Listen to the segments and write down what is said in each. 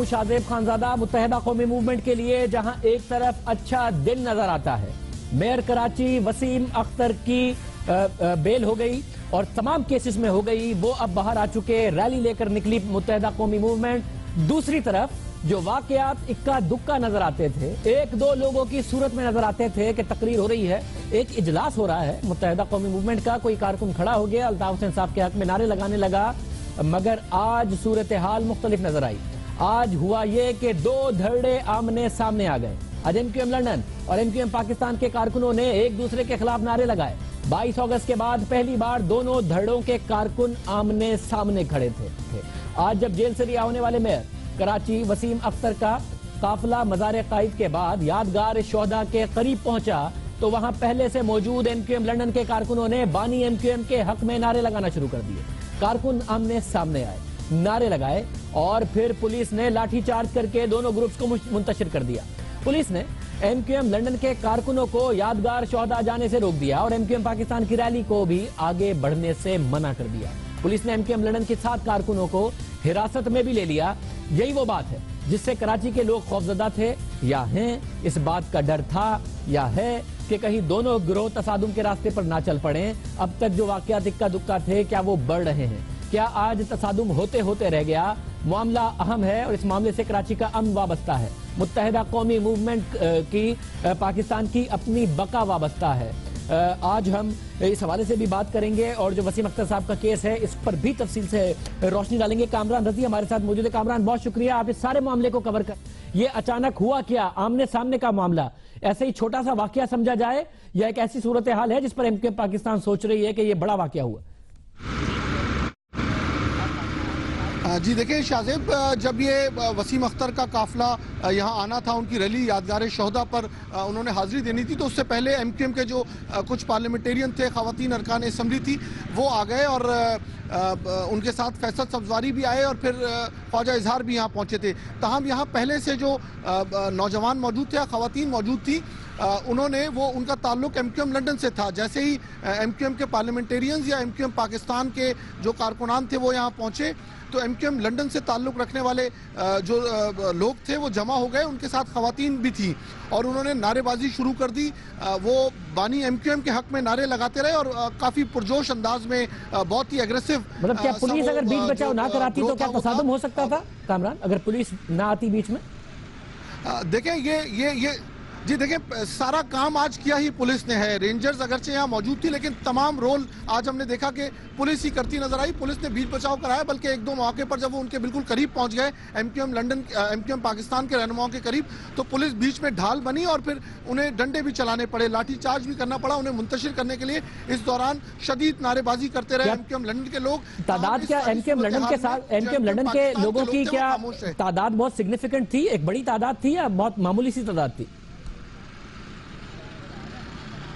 ہوں شاذیب خانزادہ متحدہ قومی موومنٹ کے لیے، جہاں ایک طرف اچھا دن نظر آتا ہے، میئر کراچی وسیم اختر کی بیل ہو گئی اور تمام کیسز میں ہو گئی، وہ اب باہر آ چکے، ریلی لے کر نکلی متحدہ قومی موومنٹ۔ دوسری طرف جو واقعات اکا دکا نظر آتے تھے، ایک دو لوگوں کی صورت میں نظر آتے تھے کہ تقریر ہو رہی ہے، ایک اجلاس ہو رہا ہے متحدہ قومی موومنٹ کا، کوئی کارکن کھڑا ہو گیا، الطاف حسین صاحب کے حق میں نعرے لگانے لگا، مگر آج صورتحال مختلف نظر آئی۔ آج ہوا یہ کہ دو دھڑے آمنے سامنے آ گئے۔ آج ایم کیو ایم لندن اور ایم کیو ایم پاکستان کے کارکنوں نے ایک دوسرے کے خلاف نعرے لگائے۔ 22 اگست کے بعد پہلی بار دونوں دھڑوں کے کارکن آمنے سامنے کھڑے تھے۔ آج جب جیل سے رہا ہونے والے میئر کراچی وسیم اختر کا قافلہ مزار قائد کے بعد یادگار شہداء کے قریب پہنچا تو وہاں پہلے سے موجود ایم کیو ایم لندن کے کارکنوں نے بانی ایم کیو ایم کے حق میں نعرے لگانا شروع کر دیے۔ کارکن آمنے سامنے آئے، نعرے لگائے اور پھر پولیس نے لاٹھی چارج کر کے دونوں گروپس کو منتشر کر دیا۔ پولیس نے ایم کیو ایم لندن کے کارکنوں کو یادگار شہداء جانے سے روک دیا اور ایم کیو ایم پاکستان کی ریلی کو بھی آگے بڑھنے سے منع کر دیا۔ پولیس نے ایم کیو ایم لندن کے 7 کارکنوں کو حراست میں بھی لے لیا۔ یہی وہ بات ہے جس سے کراچی کے لوگ خوفزدہ تھے یا ہیں، اس بات کا ڈر تھا یا ہے کہ کہیں دونوں گروہ تصادم کے راستے پر نہ چل پڑیں۔ اب تک جو واقعات اکا دکا تھے، کیا وہ بڑھ رہے ہیں؟ کیا آج تصادم ہوتے ہوتے رہ گیا؟ معاملہ اہم ہے اور اس معاملے سے کراچی کا امن وابستہ ہے، متحدہ قومی موومنٹ کی پاکستان کی اپنی بقا وابستہ ہے۔ آج ہم اس حوالے سے بھی بات کریں گے اور جو وسیم اختر صاحب کا کیس ہے اس پر بھی تفصیل سے روشنی ڈالیں گے۔ کامران رضی ہمارے ساتھ موجود ہے۔ کامران، بہت شکریہ، آپ اس سارے معاملے کو کور کر۔ یہ اچانک ہوا کیا؟ آمنے سامنے کا معاملہ ایسے ہی چھوٹا سا واقعہ سمجھا جائے یا ایک ایسی صورتحال ہے جس پر ایم کیو ایم پاکستان سوچ رہی ہے کہ یہ بڑا واقعہ ہوا؟ جی دیکھیں شاذیب، جب یہ وسیم اختر کا قافلہ یہاں آنا تھا، ان کی ریلی یادگار شہداء پر انہوں نے حاضری دینی تھی، تو اس سے پہلے ایم کیو ایم کے جو کچھ پارلیمنٹیرین تھے، خواتین ارکان اسمبلی تھی، وہ آ گئے اور ان کے ساتھ فیصل سبزواری بھی آئے اور پھر خواجہ اظہار بھی یہاں پہنچے تھے۔ تاہم یہاں پہلے سے جو نوجوان موجود تھے، خواتین موجود تھی، انہوں نے ان کا تعلق ایم کیو ایم لندن سے تھا۔ جیسے ہی ایم کیو ایم کے پارلیمنٹیرینز یا ایم کیو ایم پاکستان کے جو کارکنان تھے وہ یہاں پہنچے تو ایم کیو ایم لندن سے تعلق رکھنے والے جو لوگ تھے وہ جمع ہو گئے، ان کے ساتھ خواتین بھی تھیں اور انہوں نے نعرے بازی شروع کر دی۔ وہ بانی ایم کیو ایم کے حق میں نعرے لگاتے رہے اور کافی پرجوش انداز میں، بہت ہی ایگریسو۔ مطلب کیا پولیس اگر بیچ بچاؤ نہ کراتی تو کیا تصادم ہو سکتا تھا کامران، اگر پولیس نہ آتی بیچ میں؟ دیکھیں جی دیکھیں، سارا کام آج کیا ہی پولیس نے ہے۔ رینجرز اگرچہ یہاں موجود تھی لیکن تمام رول آج ہم نے دیکھا کہ پولیس ہی کرتی نظر آئی۔ پولیس نے بیچ بچاؤ کرایا، بلکہ ایک دو مواقع پر جب وہ ان کے بالکل قریب پہنچ گئے، ایم کیو ایم پاکستان کے رہنماؤں کے قریب، تو پولیس بیچ میں ڈھال بنی اور پھر انہیں ڈنڈے بھی چلانے پڑے، لاٹھی چارج بھی کرنا پڑا انہیں منتشر کرنے کے لیے۔ اس دوران شدید نعرے بازی کرتے رہے ایم کیو ایم لندن کے لوگ۔ تعداد کیا ایم کیو ایم لندن کے ساتھ، ایم کیو ایم لندن کے لوگوں کی کیا تعداد بہت سگنیفیکنٹ تھی، ایک بڑی تعداد تھی یا بہت معمولی سی تعداد تھی؟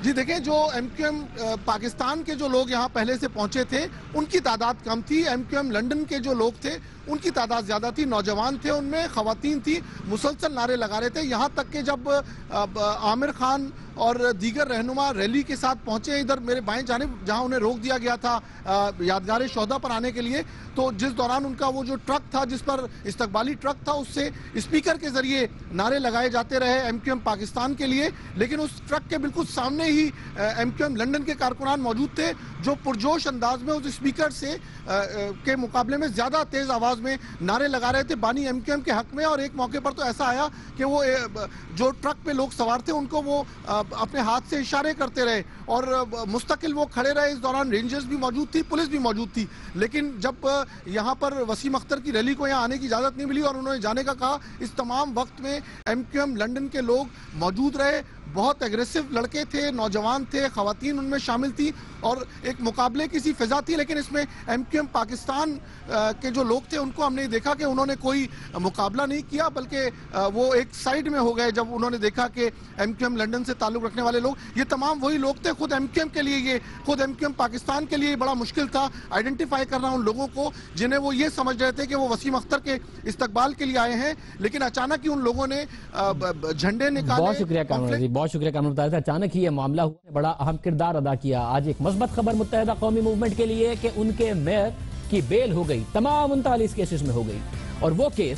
جی دیکھیں، جو ایم کیو ایم پاکستان کے جو لوگ یہاں پہلے سے پہنچے تھے ان کی تعداد کم تھی۔ ایم کیو ایم لندن کے جو لوگ تھے ان کی تعداد زیادہ تھی، نوجوان تھے، ان میں خواتین تھی، مسلسل نعرے لگا رہے تھے، یہاں تک کہ جب عامر خان اور دیگر رہنما ریلی کے ساتھ پہنچے ادھر میرے بائیں جانب جہاں انہیں روک دیا گیا تھا یادگار شہداء پر آنے کے لیے، تو جس دوران ان کا وہ جو ٹرک تھا جس پر استقبالی ٹرک تھا اس سے اسپیکر کے ذریعے نعرے لگائے جاتے رہے ایم کیو ایم پاکستان کے لیے، لیکن اس ٹرک کے بالکل سامنے ہی ایم کیو ایم لندن کے کارکنان موجود تھے جو پرجوش انداز میں اس اسپیکر سے کے مقابلے میں زیادہ تیز آواز میں نعرے لگا رہے تھے بانی ایم کیو ایم کے حق میں۔ اور ایک موقع پر تو ایسا آیا کہ وہ جو ٹرک پہ لوگ سوار تھے ان کو وہ اپنے ہاتھ سے اشارے کرتے رہے اور مستقل وہ کھڑے رہے۔ اس دوران رینجرز بھی موجود تھی، پولیس بھی موجود تھی، لیکن جب یہاں پر وسیم اختر کی ریلی کو یہاں آنے کی اجازت نہیں ملی اور انہوں نے جانے کا کہا، اس تمام وقت میں ایم کیو ایم لندن کے لوگ موجود رہے۔ بہت ایگریسو لڑکے تھے، نوجوان تھے، خواتین ان میں شامل تھی اور ایک مقابلے کی سی فضا تھی، لیکن اس میں ایم کیو ایم پاکستان کے جو لوگ تھے ان کو ہم نے دیکھا کہ انہوں نے کوئی مقابلہ نہیں کیا، بلکہ وہ ایک سائیڈ میں ہو گئے جب انہوں نے دیکھا کہ ایم کیو ایم لندن سے تعلق رکھنے والے لوگ، یہ تمام وہی لوگ تھے۔ خود ایم کیو ایم کے لیے خود ایم کیو ایم پاکستان کے لیے بڑا مشکل تھا آئیڈینٹیفائی کرنا ان لوگوں کو جنہیں وہ یہ سمجھ رہے تھے کہ وہ وسیم اختر کے استقبال کے لیے آئے ہیں، لیکن اچانک ہی ان لوگوں نے جھنڈے نکالے۔ بہت شکریہ کامران جی، بہت شکریہ کامران بتایا تھا۔ اچانک ہی یہ معاملہ ہوا، بڑا اہم کردار ادا کیا۔ آج ایک مثبت خبر متحدہ قومی موومنٹ کے لیے کہ ان کے میئر کی بیل ہو گئی، تمام 39 کیسز میں ہو گئی، اور وہ کیس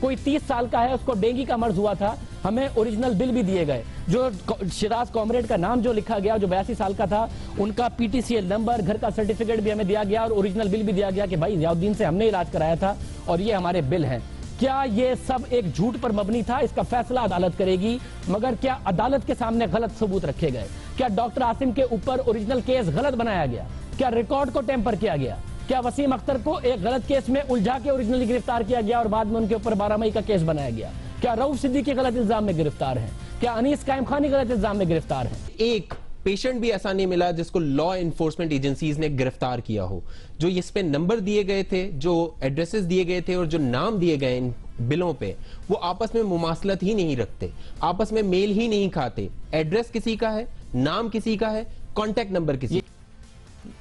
کوئی 30 سال کا ہے, اس کو ڈینگی کا مرض ہوا تھا, ہمیں اوریجنل بل بھی دیے گئے. جو شراز کامریڈ کا نام جو لکھا گیا, جو 82 سال کا تھا, ان کا PTCL نمبر, گھر کا سرٹیفکیٹ بھی ہمیں دیا گیا اور اوریجنل بل بھی دیا گیا کہ بھائی ضیاء الدین سے ہم نے علاج کرایا تھا اور یہ ہمارے بل ہیں. کیا یہ سب ایک جھوٹ پر مبنی تھا؟ اس کا فیصلہ عدالت کرے گی. مگر کیا عدالت کے سامنے غلط ثبوت رکھے گئے؟ کیا ڈاکٹر عاصم کے اوپر اوریجنل کیس غلط بنایا گیا؟ کیا ریکارڈ کو ٹیمپر کیا گیا؟ کیا وسیم اختر کو ایک غلط کیس میں الجھا کے اوریجنلی گرفتار کیا گیا اور بعد میں ان کے اوپر 12 مئی کا کیس بنایا گیا؟ کیا رؤوف صدیقی غلط الزام میں گرفتار ہیں؟ کیا انیس قائم خانی غلط الزام میں گرفتار ہیں؟ ایک پیشنٹ بھی ایسا نہیں ملا جس کو لا انفورسمنٹ ایجنسیز نے گرفتار کیا ہو. جو اس پہ نمبر دیے گئے تھے, جو ایڈریسز دیے گئے تھے اور جو نام دیے گئے ان بلوں پہ, وہ آپس میں مماثلت ہی نہیں رکھتے, آپس میں میل ہی نہیں کھاتے. ایڈریس کسی کا ہے, نام کسی کا ہے, کانٹیکٹ نمبر کسی.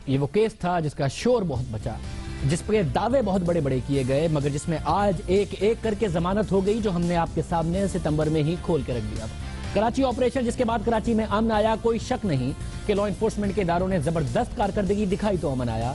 یہ وہ کیس تھا جس کا شور بہت بچا, جس پہ دعوے بہت بڑے بڑے کیے گئے, مگر جس میں آج ایک ایک کر کے ضمانت ہو گئی, جو ہم نے آپ کے سامنے ستمبر میں ہی کھول کے رکھ دیا. کراچی آپریشن جس کے بعد کراچی میں امن آیا, کوئی شک نہیں کہ لا انفورسمنٹ کے اداروں نے زبردست کارکردگی دکھائی تو امن آیا.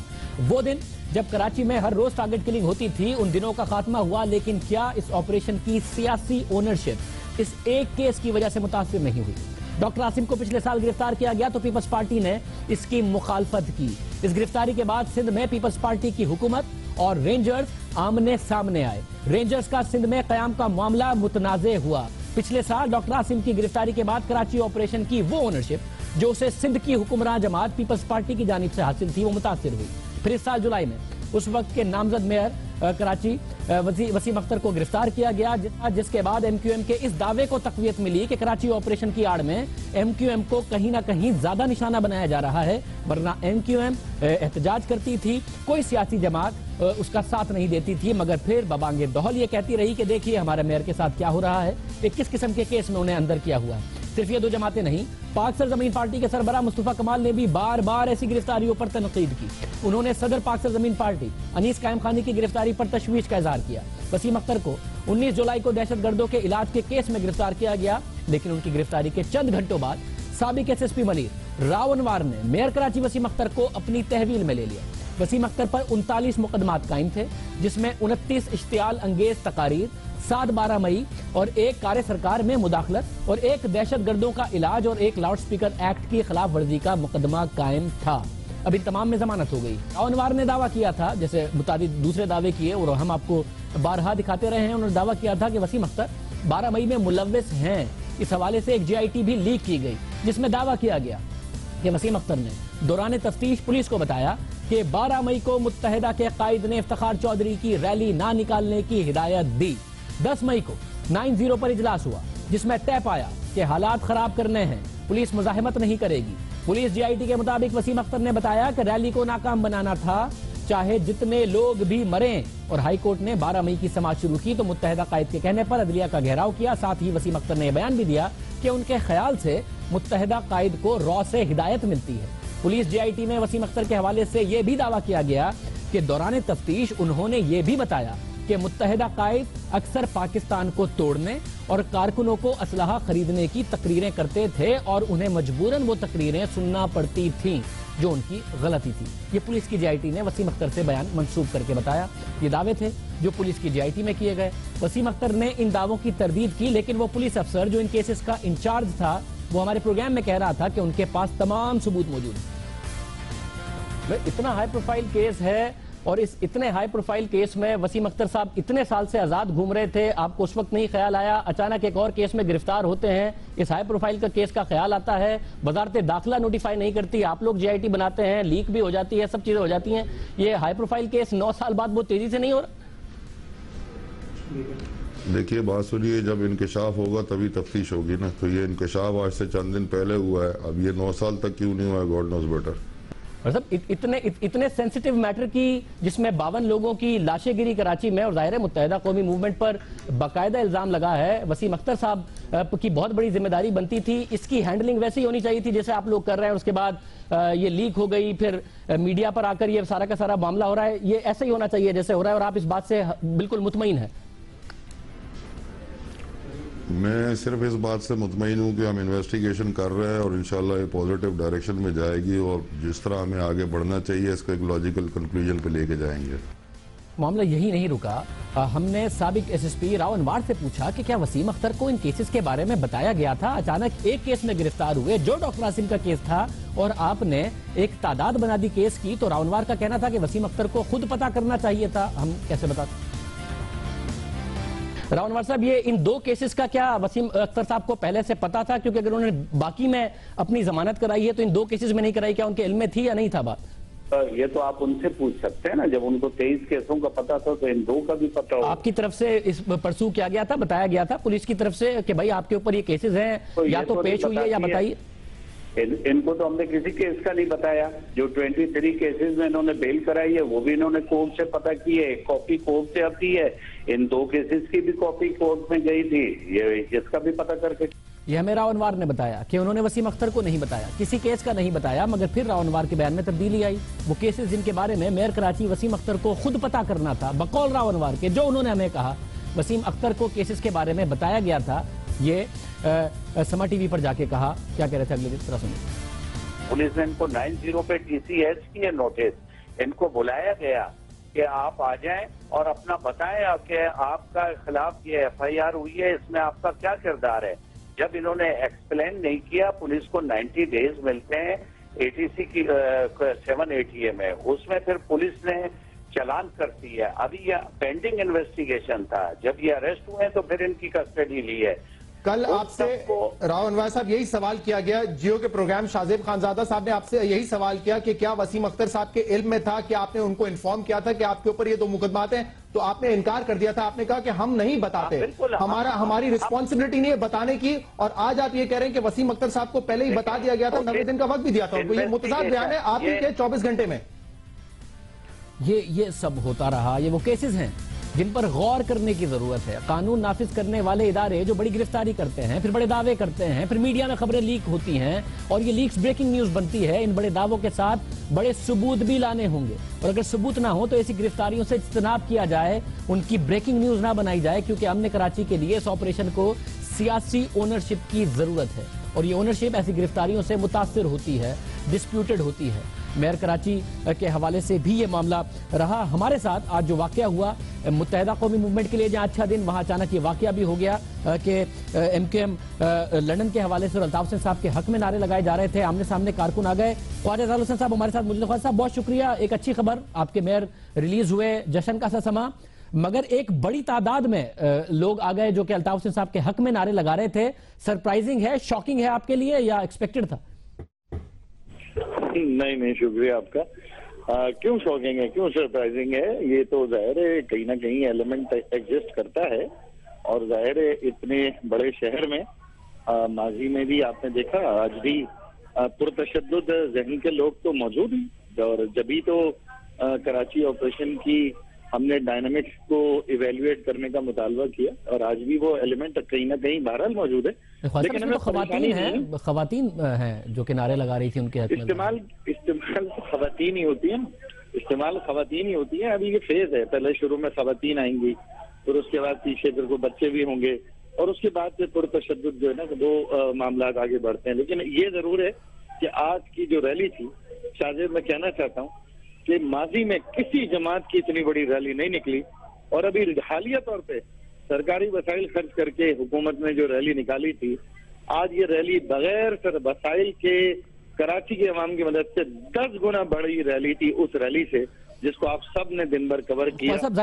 وہ دن جب کراچی میں ہر روز ٹارگٹ کلنگ ہوتی تھی, ان دنوں کا خاتمہ ہوا, لیکن کیا اس آپریشن کی سیاسی اونرشپ اس ایک کیس کی وجہ سے متاثر نہیں ہوئی؟ ڈاکٹر عاصم کو پچھلے سال گرفتار کیا گیا تو پیپلز پارٹی نے اس کی مخالفت کی. اس گرفتاری کے بعد سندھ میں پیپلز پارٹی کی حکومت اور رینجرز آمنے سامنے آئے. رینجرز کا سندھ میں قیام کا معاملہ متنازع ہوا. پچھلے سال ڈاکٹر عاصم کی گرفتاری کے بعد کراچی آپریشن کی وہ اونرشپ جو اسے سندھ کی حکمراں جماعت پیپلز پارٹی کی جانب سے حاصل تھی, وہ متاثر ہوئی. پھر اس سال جولائی میں اس وقت کے نامزد میئر کراچی وسیم اختر کو گرفتار کیا گیا, جس کے بعد MQM کے اس دعوے کو تقویت ملی کہ کراچی آپریشن کی آڑ میں MQM کو کہیں نہ کہیں زیادہ نشانہ بنایا جا رہا ہے. ورنہ MQM احتجاج کرتی تھی, کوئی سیاسی جماعت اس کا ساتھ نہیں دیتی تھی, مگر پھر ببانگ دہل یہ کہتی رہی کہ دیکھیے ہمارے میئر کے ساتھ کیا ہو رہا ہے, کہ کس قسم کے کیس میں انہیں اندر کیا ہوا ہے. صرف یہ دو جماعتیں نہیں, پاک سرزمین پارٹی کے سربراہ مصطفیٰ کمال نے بھی بار بار ایسی گرفتاریوں پر تنقید کی. انہوں نے صدر پاک سرزمین پارٹی انیس قائم خانی کی گرفتاری پر تشویش کا اظہار کیا. وسیم اختر کو 19 جولائی کو دہشت گردوں کے علاج کے کیس میں گرفتار کیا گیا, لیکن ان کی گرفتاری کے چند گھنٹوں بعد سابق SSP منیر راؤ انوار نے میئر کراچی وسیم اختر کو اپنی تحویل میں لے لیا. وسیم اختر پر 39 مقدمات قائم تھے, جس میں 29 اشتعال انگیز تقاریر, 7 12 مئی اور ایک کار سرکار میں مداخلت اور ایک دہشت گردوں کا علاج اور ایک لاؤڈ سپیکر ایکٹ کی خلاف ورزی کا مقدمہ قائم تھا. اب ان تمام میں ضمانت ہو گئی. راؤ انوار نے دعویٰ کیا تھا, جیسے متعدد دوسرے دعوے کیے اور ہم آپ کو بارہا دکھاتے رہے ہیں, انہوں نے دعویٰ کیا تھا کہ وسیم اختر 12 مئی میں ملوث ہیں. اس حوالے سے ایک GIT بھی لیک کی گئی, جس میں دعویٰ کیا گیا کہ وسیم اختر نے دوران تفتیش پولیس کو بتایا کہ 12 مئی کو متحدہ کے قائد نے افتخار چودھری کی ریلی نہ نکالنے کی ہدایت دی. 10 مئی کو 9-0 پر اجلاس ہوا, جس میں طے پایا کہ حالات خراب کرنے ہیں, پولیس مزاحمت نہیں کرے گی. پولیس GIT کے مطابق وسیم اختر نے بتایا کہ ریلی کو ناکام بنانا تھا, چاہے جتنے لوگ بھی مریں, اور ہائی کورٹ نے 12 مئی کی سماعت شروع کی تو متحدہ قائد کے کہنے پر عدلیہ کا گھیراؤ کیا. ساتھ ہی وسیم اختر نے یہ بیان بھی دیا کہ ان کے خیال سے متحدہ قائد کو را سے ہدایت ملتی ہے. پولیس GIT میں وسیم اختر کے حوالے سے یہ بھی دعویٰ کیا گیا کہ دوران تفتیش انہوں نے یہ بھی بتایا کہ متحدہ قائد اکثر پاکستان کو توڑنے اور کارکنوں کو اسلحہ خریدنے کی تقریریں کرتے تھے اور انہیں مجبوراً وہ تقریریں سننا پڑتی تھیں, جو ان کی غلطی تھی. یہ پولیس کی GIT نے وسیم اختر سے بیان منسوب کر کے بتایا. یہ دعوے تھے جو پولیس کی GIT میں کیے گئے. وسیم اختر نے ان دعووں کی تردید کی, لیکن وہ پولیس افسر جو ان کیسز کا انچارج تھا, وہ ہمارے پروگرام میں کہہ رہا تھا کہ ان کے پاس تمام ثبوت موجود ہیں. اتنا ہائی پروفائل کیس ہے, اور اس اتنے ہائی پروفائل کیس میں وسیم اختر صاحب اتنے سال سے آزاد گھوم رہے تھے, آپ کو اس وقت نہیں خیال آیا اچانک ایک اور کیس میں گرفتار ہوتے ہیں, اس ہائی پروفائل کا کیس کا خیال آتا ہے, وزارت داخلہ نوٹیفائی نہیں کرتی, آپ لوگ GIT بناتے ہیں, لیک بھی ہو جاتی ہے, سب چیزیں ہو جاتی ہیں, یہ ہائی پروفائل کیس 9 سال بعد بہت تیزی سے نہیں ہو رہا؟ دیکھیے بات سنیے, جب انکشاف ہوگا تبھی تفتیش ہوگی نا. تو یہ انکشاف آج سے چند دن پہلے ہوا ہے, اب یہ 9 سال تک کیوں نہیں ہوا ہے, گاڈ نوز بیٹر. اور سب اتنے سینسیٹیو میٹر کی, جس میں 52 لوگوں کی لاشیں گری کراچی میں, اور ظاہر ہے متحدہ قومی موومنٹ پر باقاعدہ الزام لگا ہے, وسیم اختر صاحب کی بہت بڑی ذمہ داری بنتی تھی. اس کی ہینڈلنگ ویسے ہی ہونی چاہیے تھی جیسے آپ لوگ کر رہے ہیں, اس کے بعد یہ لیک ہو گئی, پھر میڈیا پر آ کر یہ سارا کا سارا معاملہ ہو رہا ہے. یہ ایسا ہی ہونا چاہیے جیسے ہو رہا ہے, اور آپ اس بات سے بالکل مطمئن ہیں؟ میں صرف اس بات سے مطمئن ہوں کہ ہم انویسٹیگیشن کر رہے ہیں اور انشاءاللہ یہ پازیٹیو ڈائریکشن میں جائے گی, اور جس طرح ہمیں آگے بڑھنا چاہیے اس کو ایک لاجیکل کنکلوژن پہ لے کے جائیں گے. معاملہ یہی نہیں رکا. ہم نے سابق ایس ایس پی راؤ انوار سے پوچھا کہ کیا وسیم اختر کو ان کیسز کے بارے میں بتایا گیا تھا. اچانک ایک کیس میں گرفتار ہوئے جو ڈاکٹر عاصم کا کیس تھا اور آپ نے ایک تعداد بنا دی کیس کی, تو راؤ انوار کا کہنا تھا کہ وسیم اختر کو خود پتا کرنا چاہیے تھا. ہم کیسے بتاتے؟ راؤ انوار صاحب, یہ ان دو کیسز کا کیا وسیم اختر صاحب کو پہلے سے پتا تھا؟ کیونکہ اگر انہوں نے باقی میں اپنی ضمانت کرائی ہے تو ان دو کیسز میں نہیں کرائی, کیا ان کے علم میں تھی یا نہیں تھا بات؟ یہ تو آپ ان سے پوچھ سکتے ہیں نا. جب ان کو 23 کیسوں کا پتا تھا تو ان دو کا بھی پتا ہو. آپ کی طرف سے اس پرسو کیا گیا تھا, بتایا گیا تھا پولیس کی طرف سے کہ بھائی آپ کے اوپر یہ کیسز ہیں, یا تو پیش ہوئی ہے یا بتائیے؟ ان کو تو ہم نے کسی کیس کا نہیں بتایا. جو 23 کیسز میں انہوں نے بیل کرائی ہے وہ بھی انہوں نے کورٹ سے پتہ کی ہے, ایک کاپی کورٹ سے آتی ہے, ان دو کیسز کی بھی کاپی کورٹ میں گئی تھی, یہ اس کا بھی پتہ کر کے. یہ ہمیں راؤ انوار نے بتایا کہ انہوں نے وسیم اختر کو نہیں بتایا, کسی کیس کا نہیں بتایا, مگر پھر راؤ انوار کے بیان میں تبدیلی آئی. وہ کیسز جن کے بارے میں میئر کراچی وسیم اختر کو خود پتا کرنا تھا, بقول راؤ انوار کے جو انہوں نے ہمیں کہا وسیم اختر کو کیسز کے بارے میں بتایا گیا تھا. یہ سما ٹی وی پر جا کے کہا. کیا کہہ رہے تھے اگلے دن, ذرا سنیں. پولیس نے ان کو 90 پہ TCS کی نوٹس, ان کو بلایا گیا کہ آپ آ جائیں اور اپنا بتائیں کہ آپ کا خلاف یہ FIR ہوئی ہے, اس میں آپ کا کیا کردار ہے. جب انہوں نے ایکسپلین نہیں کیا, پولیس کو 90 ڈیز ملتے ہیں ATC کی 780 میں, اس میں پھر پولیس نے چلان کرتی ہے. ابھی یہ پینڈنگ انویسٹیگیشن تھا, جب یہ اریسٹ ہوئے تو پھر ان کی کسٹڈی لی ہے. کل آپ سے راؤ انوار صاحب یہی سوال کیا گیا, جیو کے پروگرام شاہزیب خانزادہ صاحب نے آپ سے یہی سوال کیا کہ کیا وسیم اختر صاحب کے علم میں تھا کہ آپ نے ان کو انفارم کیا تھا کہ آپ کے اوپر یہ دو مقدمات ہیں, تو آپ نے انکار کر دیا تھا. آپ نے کہا کہ ہم نہیں بتاتے, ہماری رسپانسبلٹی نہیں ہے بتانے کی, اور آج آپ یہ کہہ رہے ہیں کہ وسیم اختر صاحب کو پہلے ہی بتا دیا گیا تھا, 90 دن کا وقت بھی دیا تھا ان کو. یہ متضاد بیان ہے آپ ہی کے 24 گھنٹے میں. یہ سب ہوتا رہا. یہ وہ کیسز ہیں جن پر غور کرنے کی ضرورت ہے. قانون نافذ کرنے والے ادارے جو بڑی گرفتاری کرتے ہیں, پھر بڑے دعوے کرتے ہیں, پھر میڈیا میں خبریں لیک ہوتی ہیں اور یہ لیکس بریکنگ نیوز بنتی ہے. ان بڑے دعووں کے ساتھ بڑے ثبوت بھی لانے ہوں گے, اور اگر ثبوت نہ ہو تو ایسی گرفتاریوں سے اجتناب کیا جائے, ان کی بریکنگ نیوز نہ بنائی جائے, کیونکہ ہم نے کراچی کے لیے اس آپریشن کو سیاسی اونرشپ کی ضرورت ہے, اور یہ اونرشپ ایسی گرفتاریوں سے متاثر ہوتی ہے, ڈسپیوٹڈ ہوتی ہے. میئر کراچی کے حوالے سے بھی یہ معاملہ رہا. ہمارے ساتھ آج جو واقعہ ہوا متحدہ قومی موومنٹ کے لیے جہاں اچھا دن, وہاں اچانک یہ واقعہ بھی ہو گیا کہ MQM لندن کے حوالے سے الطاف حسین صاحب کے حق میں نعرے لگائے جا رہے تھے. آمنے سامنے کارکن آ گئے. خواجہ اظہار حسین صاحب ہمارے ساتھ موجود ہیں. خواجہ صاحب بہت شکریہ. ایک اچھی خبر, آپ کے میئر ریلیز ہوئے, جشن کا سا سما, مگر ایک بڑی تعداد میں لوگ آ گئے جو کہ الطاف حسین صاحب کے حق میں نعرے لگا رہے تھے. سرپرائزنگ ہے, شاکنگ ہے آپ کے لیے, یا ایکسپیکٹڈ تھا؟ نہیں شکریہ آپ کا. کیوں شاکنگ ہے, کیوں سرپرائزنگ ہے؟ یہ تو ظاہر ہے کہیں نہ کہیں ایلیمنٹ ایگزسٹ کرتا ہے, اور ظاہر ہے اتنے بڑے شہر میں ماضی میں بھی آپ نے دیکھا, آج بھی پرتشدد ذہن کے لوگ تو موجود ہیں, اور جبھی تو کراچی آپریشن کی ہم نے ڈائنامکس کو ایویلویٹ کرنے کا مطالبہ کیا, اور آج بھی وہ ایلیمنٹ کہیں نہ کہیں بہرحال موجود ہے. لیکن ہمیں خواتین ہیں جو کہ نعرے لگا رہی تھی ان کے حق میں. استعمال خواتین ہی ہوتی ہیں, استعمال خواتین ہی ہوتی ہیں. ابھی یہ فیز ہے, پہلے شروع میں خواتین آئیں گی, پھر اس کے بعد پیچھے پھر کو بچے بھی ہوں گے, اور اس کے بعد پھر پرتشدد جو ہے نا وہ معاملات آگے بڑھتے ہیں. لیکن یہ ضرور ہے کہ آج کی جو ریلی تھی, شاہزیب میں کہنا چاہتا ہوں کہ ماضی میں کسی جماعت کی اتنی بڑی ریلی نہیں نکلی, اور ابھی حالیہ طور پہ سرکاری وسائل خرچ کر کے حکومت نے جو ریلی نکالی تھی, آج یہ ریلی بغیر وسائل کے کراچی کے عوام کی مدد سے 10 گنا بڑی ریلی تھی اس ریلی سے, جس کو آپ سب نے دن بھر کور کیا. صاحب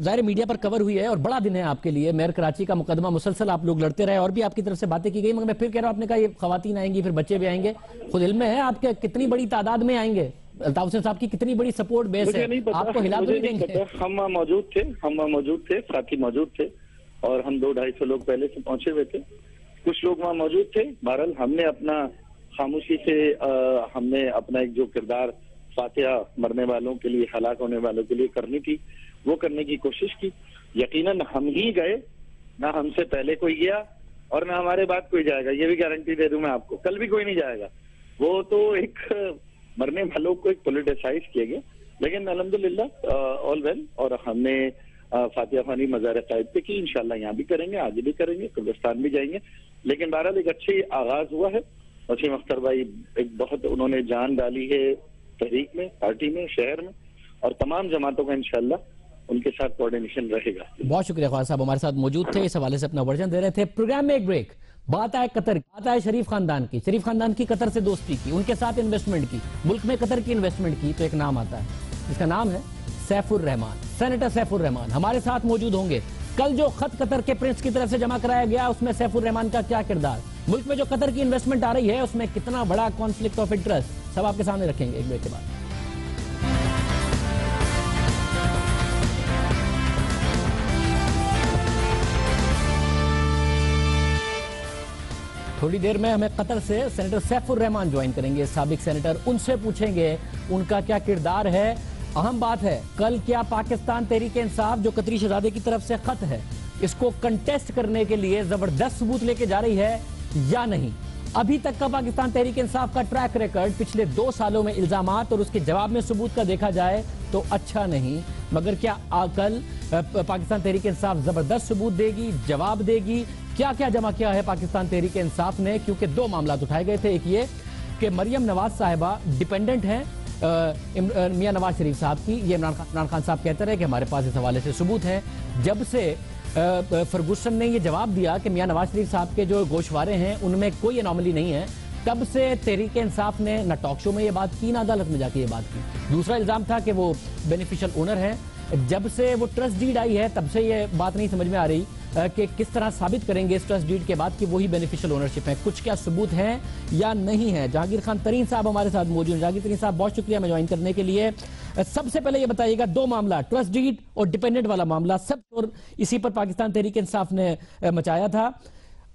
ظاہر میڈیا پر کور ہوئی ہے, اور بڑا دن ہے آپ کے لیے. میئر کراچی کا مقدمہ مسلسل آپ لوگ لڑتے رہے, اور بھی آپ کی طرف سے باتیں کی گئی, مگر میں پھر کہہ رہا ہوں, آپ نے کہا یہ خواتین آئیں گی, پھر بچے بھی آئیں گے. خود علم میں ہے آپ کے کتنی بڑی تعداد میں آئیں گے؟ الطاف حسین صاحب کی کتنی بڑی سپورٹ بیس ہے, آپ کو ہلا تو نہیں دیں گے؟ ہم وہاں موجود تھے, ساتھی موجود تھے, اور ہم 200-250 لوگ پہلے سے پہنچے ہوئے تھے. کچھ لوگ وہاں موجود تھے. بہرحال ہم نے اپنا خاموشی سے ہم نے اپنا ایک جو کردار فاتحہ مرنے والوں کے لیے, ہلاک ہونے والوں کے لیے کرنی تھی, وہ کرنے کی کوشش کی. یقیناً ہم ہی گئے, نہ ہم سے پہلے کوئی گیا اور نہ ہمارے بعد کوئی جائے گا. یہ بھی گارنٹی دے دوں میں آپ کو, کل بھی کوئی نہیں جائے گا. وہ تو ایک مرنے والوں کو ایک پولیٹیسائز کیا گیا. لیکن الحمدللہ آل ویل, اور ہم نے فاتحہ خوانی مزار قائد پہ کی. انشاءاللہ یہاں بھی کریں گے, آگے بھی کریں گے, قبرستان بھی جائیں گے. لیکن بہرحال ایک اچھی آغاز ہوا ہے. وسیم اختر بھائی ایک بہت انہوں نے جان ڈالی ہے تحریک میں, پارٹی میں, شہر میں, اور تمام جماعتوں کا انشاءاللہ ان کے ساتھ کوآرڈینیشن رہے گا. بہت شکریہ خواجہ صاحب، ہمارے ساتھ موجود تھے، اس حوالے سے اپنا ورژن دے رہے تھے. پروگرام میں ایک بریک. بات آئے قطر، بات آئے شریف خاندان کی. شریف خاندان کی قطر سے دوستی کی، ان کے ساتھ انویسٹمنٹ کی، ملک میں قطر کی انویسٹمنٹ کی، تو ایک نام آتا ہے جس کا نام ہے سیف الرحمان. سینیٹر سیف الرحمان ہمارے ساتھ موجود ہوں گے. کل جو خط قطر کے پرنس کی طرف سے جمع کرایا گیا، اس میں سیف الرحمان کا کیا کردار، ملک میں جو قطر کی انویسٹمنٹ آ رہی ہے اس میں کتنا بڑا کانفلکٹ آف انٹرسٹ، سب آپ کے سامنے رکھیں گے ایک بریک کے بعد. تھوڑی دیر میں ہمیں قطر سے سینیٹر سیف الرحمان جوائن کریں گے، سابق سینیٹر. ان سے پوچھیں گے ان کا کیا کردار ہے. اہم بات ہے کل کیا پاکستان تحریک انصاف جو قطری شہزادے کی طرف سے خط ہے اس کو کنٹیسٹ کرنے کے لیے زبردست ثبوت لے کے جا رہی ہے یا نہیں. ابھی تک کا پاکستان تحریک انصاف کا ٹریک ریکارڈ پچھلے 2 سالوں میں الزامات اور اس کے جواب میں ثبوت کا دیکھا جائے تو اچھا نہیں. مگر کیا کل پاکستان تحریک انصاف زبردست ثبوت دے گی، جواب دے گی؟ کیا کیا جمع کیا ہے پاکستان تحریک انصاف نے؟ کیونکہ 2 معاملات اٹھائے گئے تھے. ایک یہ کہ مریم نواز صاحبہ ڈیپینڈنٹ ہیں میاں نواز شریف صاحب کی. یہ عمران خان صاحب کہتے رہے کہ ہمارے پاس اس حوالے سے ثبوت ہیں. جب سے فرگوسن نے یہ جواب دیا کہ میاں نواز شریف صاحب کے جو گوشوارے ہیں ان میں کوئی انوملی نہیں ہے، تب سے تحریک انصاف نے نہ ٹاک شو میں یہ بات کی نہ عدالت میں جا کے یہ بات کی. دوسرا الزام تھا کہ وہ بینیفیشل اونر ہیں. جب سے وہ ٹرسٹ ڈیڈ آئی ہے تب سے یہ بات نہیں سمجھ میں آ رہی کہ کس طرح ثابت کریں گے اس ٹرسٹ ڈیڈ کے بعد کہ وہی بینیفیشل اونرشپ ہے. کچھ کیا ثبوت ہیں یا نہیں ہے؟ جہانگیر خان ترین صاحب ہمارے ساتھ موجود ہیں. جہانگیر ترین صاحب بہت شکریہ ہمیں جوائن کرنے کے لیے. سب سے پہلے یہ بتائیے گا 2 معاملہ، ٹرسٹ ڈیڈ اور ڈیپینڈنٹ والا معاملہ، سب اور اسی پر پاکستان تحریک انصاف نے مچایا تھا.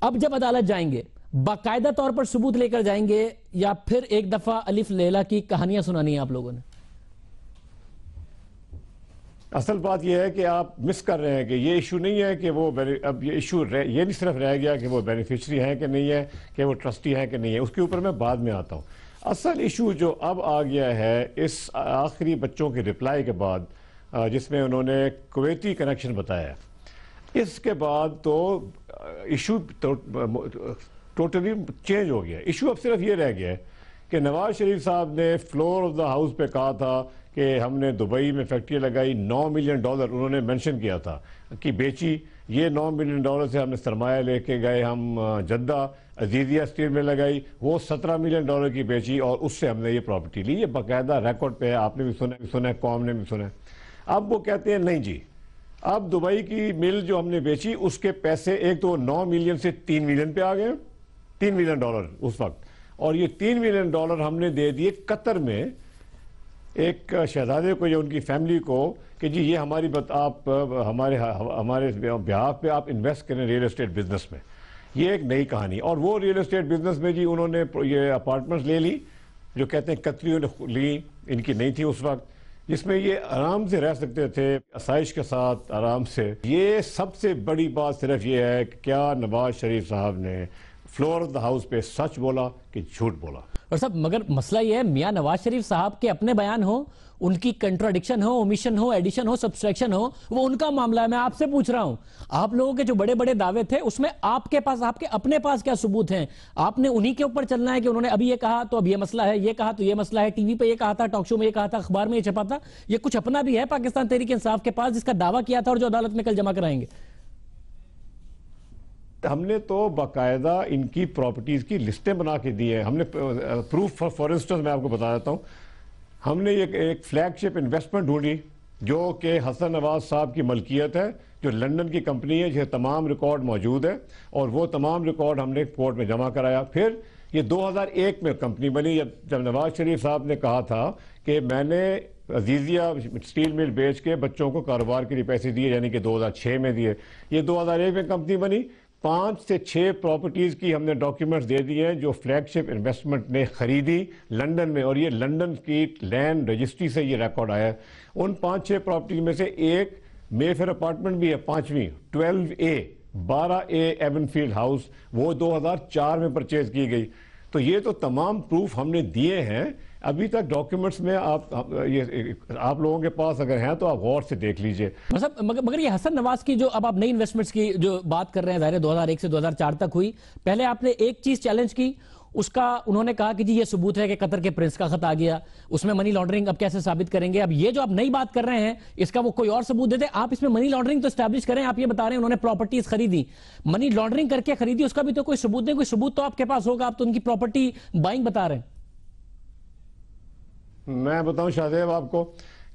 اب جب عدالت جائیں گے باقاعدہ طور پر ثبوت لے کر جائیں گے یا پھر ایک دفعہ الف لیلا کی کہانیاں سنانی ہیں آپ لوگوں نے؟ اصل بات یہ ہے کہ آپ مس کر رہے ہیں کہ یہ ایشو نہیں ہے کہ وہ اب یہ ایشو یہ نہیں صرف رہ گیا کہ وہ بینیفیشری ہیں کہ نہیں ہے، کہ وہ ٹرسٹی ہیں کہ نہیں ہے. اس کے اوپر میں بعد میں آتا ہوں. اصل ایشو جو اب آ گیا ہے اس آخری بچوں کے رپلائی کے بعد جس میں انہوں نے کویتی کنیکشن بتایا، اس کے بعد تو ایشو ٹوٹلی چینج ہو گیا. ایشو اب صرف یہ رہ گیا ہے کہ نواز شریف صاحب نے فلور آف دا ہاؤس پہ کہا تھا کہ ہم نے دبئی میں فیکٹری لگائی، $9 ملین انہوں نے مینشن کیا تھا کہ بیچی. یہ $9 ملین سے ہم نے سرمایہ لے کے گئے ہم جدہ عزیزیہ اسٹیل میں لگائی، وہ $17 ملین کی بیچی اور اس سے ہم نے یہ پراپرٹی لی. یہ باقاعدہ ریکارڈ پہ ہے، آپ نے بھی سنا ہے، قوم نے بھی سنا ہے. اب وہ کہتے ہیں نہیں جی، اب دبئی کی مل جو ہم نے بیچی اس کے پیسے ایک تو $9 ملین سے $3 ملین پہ آ گئے، $3 ملین اس وقت. اور یہ $3 ملین ہم نے دے دیے قطر میں ایک شہزادے کو یا ان کی فیملی کو کہ جی یہ ہماری آپ ہمارے بہاف پہ آپ انویسٹ کریں ریل اسٹیٹ بزنس میں. یہ ایک نئی کہانی. اور وہ ریل اسٹیٹ بزنس میں جی انہوں نے یہ اپارٹمنٹس لے لی جو کہتے ہیں قطریوں نے لی، ان کی نہیں تھی اس وقت، جس میں یہ آرام سے رہ سکتے تھے آسائش کے ساتھ آرام سے. یہ سب سے بڑی بات صرف یہ ہے کہ کیا نواز شریف صاحب نے فلور آف دا ہاؤس پہ سچ بولا کہ جھوٹ بولا. اور صاحب مگر مسئلہ یہ ہے میاں نواز شریف صاحب کے اپنے بیان ہو، ان کی کنٹراڈکشن ہو، اومیشن ہو، ایڈیشن ہو، سبسٹریکشن ہو، وہ ان کا معاملہ ہے. میں آپ سے پوچھ رہا ہوں آپ لوگوں کے جو بڑے بڑے دعوے تھے اس میں آپ کے پاس، آپ کے اپنے پاس کیا ثبوت ہیں؟ آپ نے انہی کے اوپر چلنا ہے کہ انہوں نے ابھی یہ کہا تو اب یہ مسئلہ ہے، یہ کہا تو یہ مسئلہ ہے، ٹی وی پہ یہ کہا تھا، ٹاک شو میں یہ کہا تھا، اخبار میں یہ چھپا تھا. یہ کچھ اپنا بھی ہے پاکستان تحریک انصاف کے پاس جس کا دعویٰ کیا تھا اور جو عدالت میں کل جمع کرائیں گے؟ ہم نے تو باقاعدہ ان کی پراپرٹیز کی لسٹیں بنا کے دی ہیں. ہم نے پروف فار انسٹنس میں آپ کو بتا دیتا ہوں، ہم نے ایک فلیگ شپ انویسٹمنٹ ڈھونڈی جو کہ حسن نواز صاحب کی ملکیت ہے، جو لندن کی کمپنی ہے، جسے تمام ریکارڈ موجود ہے، اور وہ تمام ریکارڈ ہم نے کورٹ میں جمع کرایا. پھر یہ 2001 میں کمپنی بنی جب نواز شریف صاحب نے کہا تھا کہ میں نے عزیزیہ اسٹیل مل بیچ کے بچوں کو کاروبار کے لیے پیسے دیے، یعنی کہ 2006 میں دیے. یہ 2001 میں کمپنی بنی. 5 سے 6 پراپرٹیز کی ہم نے ڈاکیومنٹس دے دی ہیں جو فلیگ شپ انویسٹمنٹ نے خریدی لندن میں، اور یہ لندن کی لینڈ رجسٹری سے یہ ریکارڈ آیا ہے. ان 5-6 پراپرٹیز میں سے ایک مے فیئر اپارٹمنٹ بھی ہے، 5ویں 12A ایون فیلڈ ہاؤس، وہ 2004 میں پرچیز کی گئی. تو یہ تو تمام پروف ہم نے دیے ہیں ابھی تک ڈاکیومنٹس میں آپ لوگوں کے پاس اگر ہیں تو آپ غور سے دیکھ لیجئے. مگر یہ حسن نواز کی جو اب آپ نئی انویسٹمنٹس کی جو بات کر رہے ہیں، ظاہر 2001 سے 2004 تک ہوئی، پہلے آپ نے ایک چیز چیلنج کی، اس کا انہوں نے کہا کہ جی یہ ثبوت ہے کہ قطر کے پرنس کا خط آ گیا، اس میں منی لانڈرنگ اب کیسے ثابت کریں گے؟ اب یہ جو آپ نئی بات کر رہے ہیں اس کا وہ کوئی اور ثبوت دیتے، آپ اس میں منی لانڈرنگ تو اسٹیبلش کریں. آپ یہ بتا رہے ہیں انہوں نے پراپرٹیز خریدی، منی لانڈرنگ کر کے خریدی، اس کا بھی تو کوئی ثبوت نہیں. کوئی ثبوت تو آپ کے پاس ہوگا، آپ تو ان کی پراپرٹی بائنگ بتا رہے ہیں. میں بتاؤں شاہزیب آپ کو